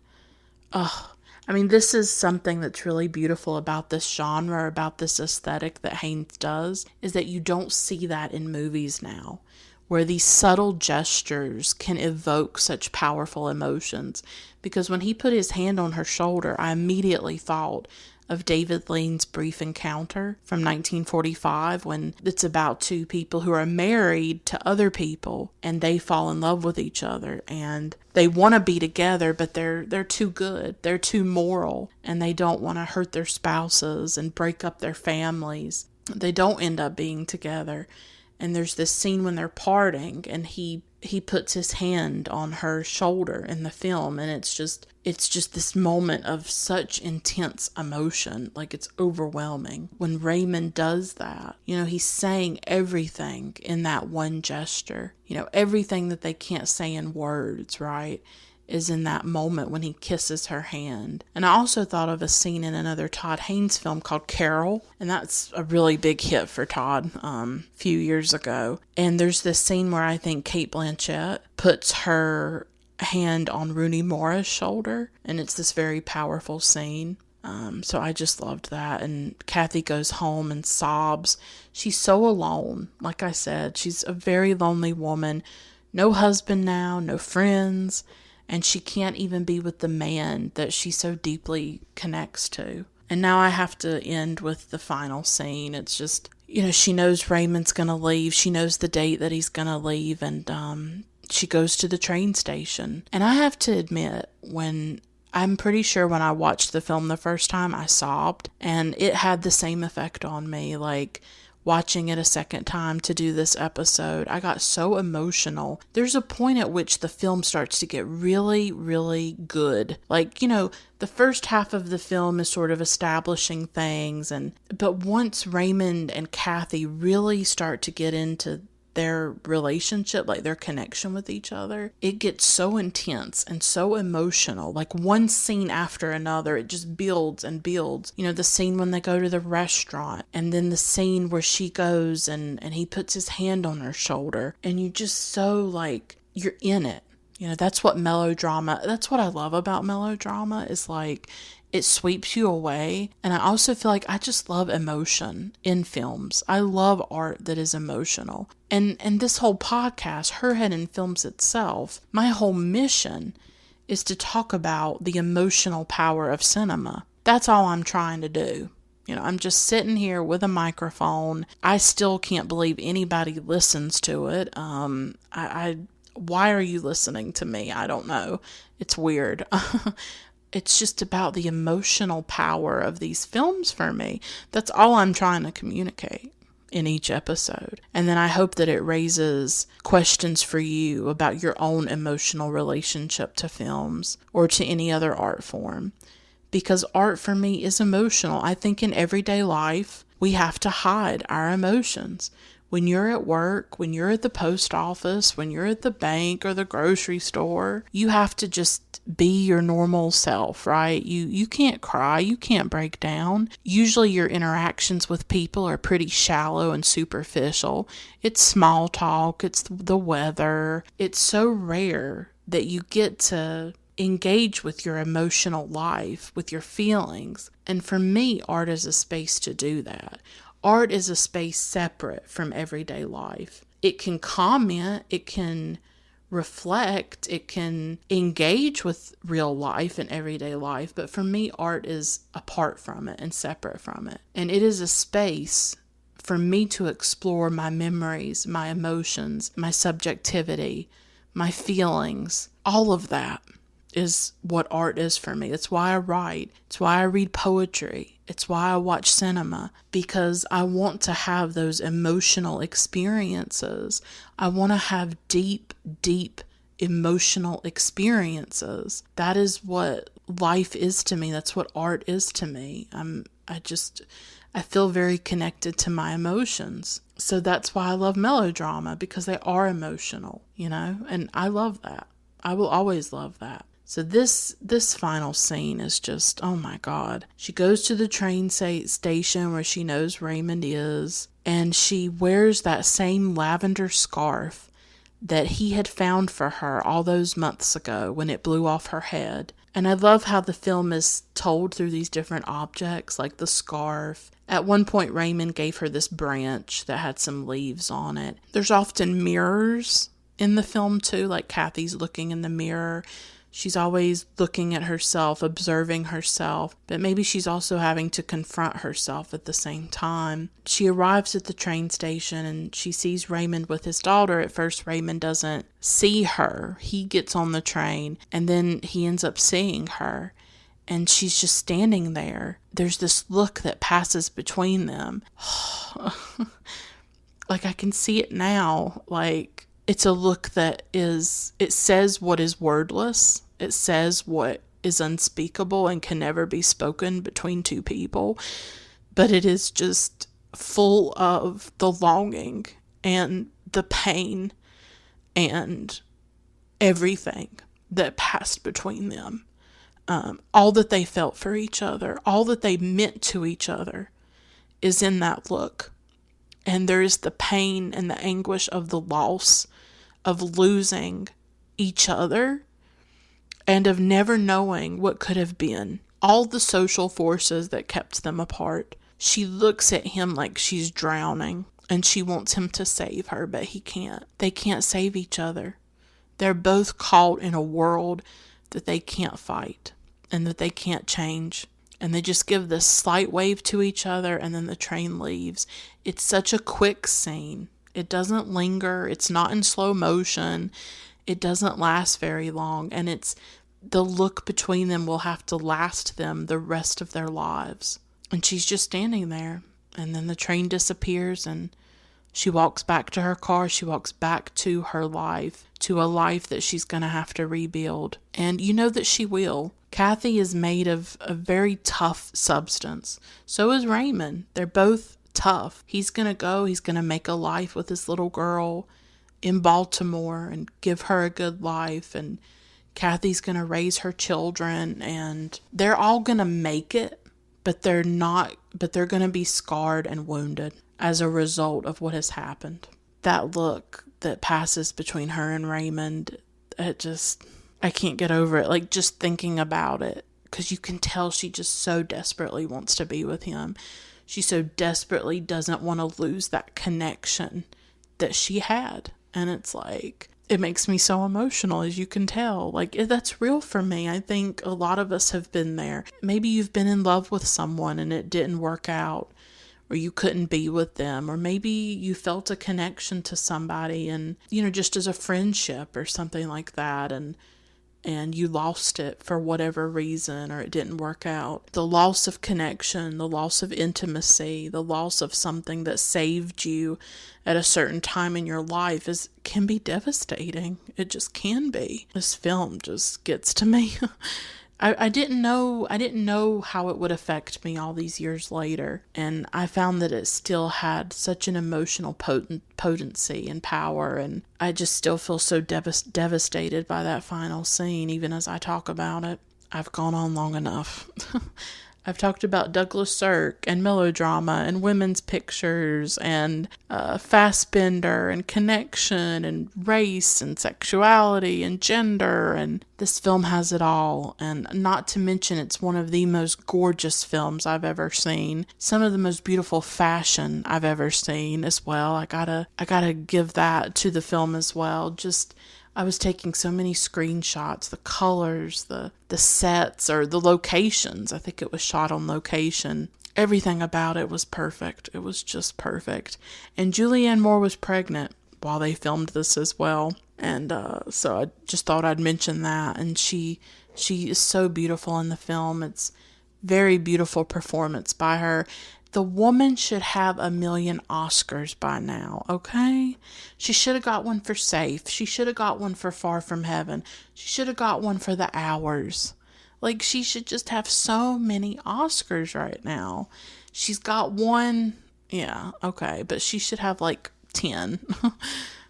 Oh, I mean, this is something that's really beautiful about this genre, about this aesthetic that Haynes does, is that you don't see that in movies now, where these subtle gestures can evoke such powerful emotions. Because when he put his hand on her shoulder, I immediately thought of David Lean's Brief Encounter from 1945, when it's about two people who are married to other people and they fall in love with each other and they want to be together, but they're too good, they're too moral, and they don't want to hurt their spouses and break up their families. They don't end up being together. And there's this scene when they're parting and he puts his hand on her shoulder in the film, and it's just this moment of such intense emotion, like it's overwhelming. When Raymond does that, he's saying everything in that one gesture. Everything that they can't say in words, right, is in that moment when he kisses her hand. And I also thought of a scene in another Todd Haynes film called Carol, and that's a really big hit for Todd a few years ago. And there's this scene where I think Cate Blanchett puts her hand on Rooney Mara's shoulder, and it's this very powerful scene. So I just loved that. And Cathy goes home and sobs. She's so alone. Like I said, she's a very lonely woman. No husband now, no friends. And she can't even be with the man that she so deeply connects to. And now I have to end with the final scene. It's just, she knows Raymond's going to leave. She knows the date that he's going to leave. And she goes to the train station. And I have to admit, I'm pretty sure when I watched the film the first time, I sobbed. And it had the same effect on me. Like, watching it a second time to do this episode, I got so emotional. There's a point at which the film starts to get really, really good. Like, the first half of the film is sort of establishing things, but once Raymond and Cathy really start to get into their relationship, like their connection with each other, it gets so intense and so emotional. Like one scene after another, it just builds and builds. The scene when they go to the restaurant, and then the scene where she goes and he puts his hand on her shoulder, and you just you're in it. That's what I love about melodrama, is like, it sweeps you away. And I also feel like I just love emotion in films. I love art that is emotional. And this whole podcast, Her Head in Films itself, my whole mission is to talk about the emotional power of cinema. That's all I'm trying to do. I'm just sitting here with a microphone. I still can't believe anybody listens to it. Why are you listening to me? I don't know. It's weird. It's just about the emotional power of these films for me. That's all I'm trying to communicate in each episode. And then I hope that it raises questions for you about your own emotional relationship to films or to any other art form. Because art for me is emotional. I think in everyday life, we have to hide our emotions. When you're at work, when you're at the post office, when you're at the bank or the grocery store, you have to just be your normal self, right? You can't cry, you can't break down. Usually your interactions with people are pretty shallow and superficial. It's small talk, it's the weather. It's so rare that you get to engage with your emotional life, with your feelings. And for me, art is a space to do that. Art is a space separate from everyday life. It can comment, it can reflect, it can engage with real life and everyday life, but for me, art is apart from it and separate from it. And it is a space for me to explore my memories, my emotions, my subjectivity, my feelings. All of that is what art is for me. It's why I write. It's why I read poetry. It's why I watch cinema, because I want to have those emotional experiences. I want to have deep, deep emotional experiences. That is what life is to me. That's what art is to me. I feel very connected to my emotions. So that's why I love melodrama, because they are emotional, and I love that. I will always love that. So this final scene is just, oh my God. She goes to the train station where she knows Raymond is, and she wears that same lavender scarf that he had found for her all those months ago when it blew off her head. And I love how the film is told through these different objects, like the scarf. At one point, Raymond gave her this branch that had some leaves on it. There's often mirrors in the film too, like Cathy's looking in the mirror. She's always looking at herself, observing herself, but maybe she's also having to confront herself at the same time. She arrives at the train station and she sees Raymond with his daughter. At first, Raymond doesn't see her. He gets on the train and then he ends up seeing her. And she's just standing there. There's this look that passes between them. Like, I can see it now. Like, it's a look that it says what is wordless. It says what is unspeakable and can never be spoken between two people. But it is just full of the longing and the pain and everything that passed between them. All that they felt for each other, all that they meant to each other is in that look. And there is the pain and the anguish of the loss of losing each other and of never knowing what could have been. All the social forces that kept them apart. She looks at him like she's drowning and she wants him to save her, but he can't. They can't save each other. They're both caught in a world that they can't fight and that they can't change. And they just give this slight wave to each other and then the train leaves. It's such a quick scene. It doesn't linger. It's not in slow motion. It doesn't last very long. And it's the look between them will have to last them the rest of their lives. And she's just standing there. And then the train disappears and she walks back to her car. She walks back to her life, to a life that she's going to have to rebuild. And you know that she will. Cathy is made of a very tough substance. So is Raymond. They're both tough. He's going to go. He's going to make a life with this little girl in Baltimore and give her a good life. And Cathy's going to raise her children. And they're all going to make it, but they're not. But they're going to be scarred and wounded as a result of what has happened. That look that passes between her and Raymond, I can't get over it. Like, just thinking about it, because you can tell she just so desperately wants to be with him. She so desperately doesn't want to lose that connection that she had. And it's like, it makes me so emotional, as you can tell. Like, that's real for me. I think a lot of us have been there. Maybe you've been in love with someone and it didn't work out, or you couldn't be with them, or maybe you felt a connection to somebody and, just as a friendship or something like that, and you lost it for whatever reason, or it didn't work out. The loss of connection, the loss of intimacy, the loss of something that saved you at a certain time in your life can be devastating. It just can be. This film just gets to me. I didn't know how it would affect me all these years later, and I found that it still had such an emotional potency and power, and I just still feel so devastated by that final scene, even as I talk about it. I've gone on long enough. I've talked about Douglas Sirk and melodrama and women's pictures and Fassbinder and connection and race and sexuality and gender, and this film has it all. And not to mention, it's one of the most gorgeous films I've ever seen. Some of the most beautiful fashion I've ever seen as well. I gotta give that to the film as well. I was taking so many screenshots, the colors, the sets, or the locations. I think it was shot on location. Everything about it was perfect. It was just perfect. And Julianne Moore was pregnant while they filmed this as well. And so I just thought I'd mention that. And she is so beautiful in the film. It's very beautiful performance by her. The woman should have 1 million Oscars by now, okay? She should have got one for Safe. She should have got one for Far From Heaven. She should have got one for The Hours. Like, she should just have so many Oscars right now. She's got one, yeah, okay, but she should have like 10.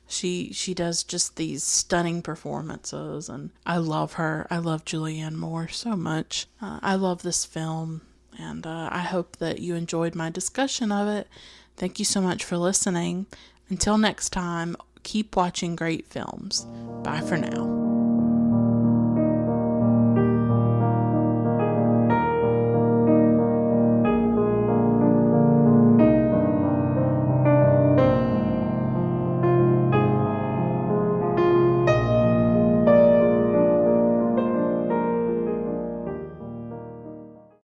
She does just these stunning performances, and I love her. I love Julianne Moore so much. I love this film. And I hope that you enjoyed my discussion of it. Thank you so much for listening. Until next time, keep watching great films. Bye for now.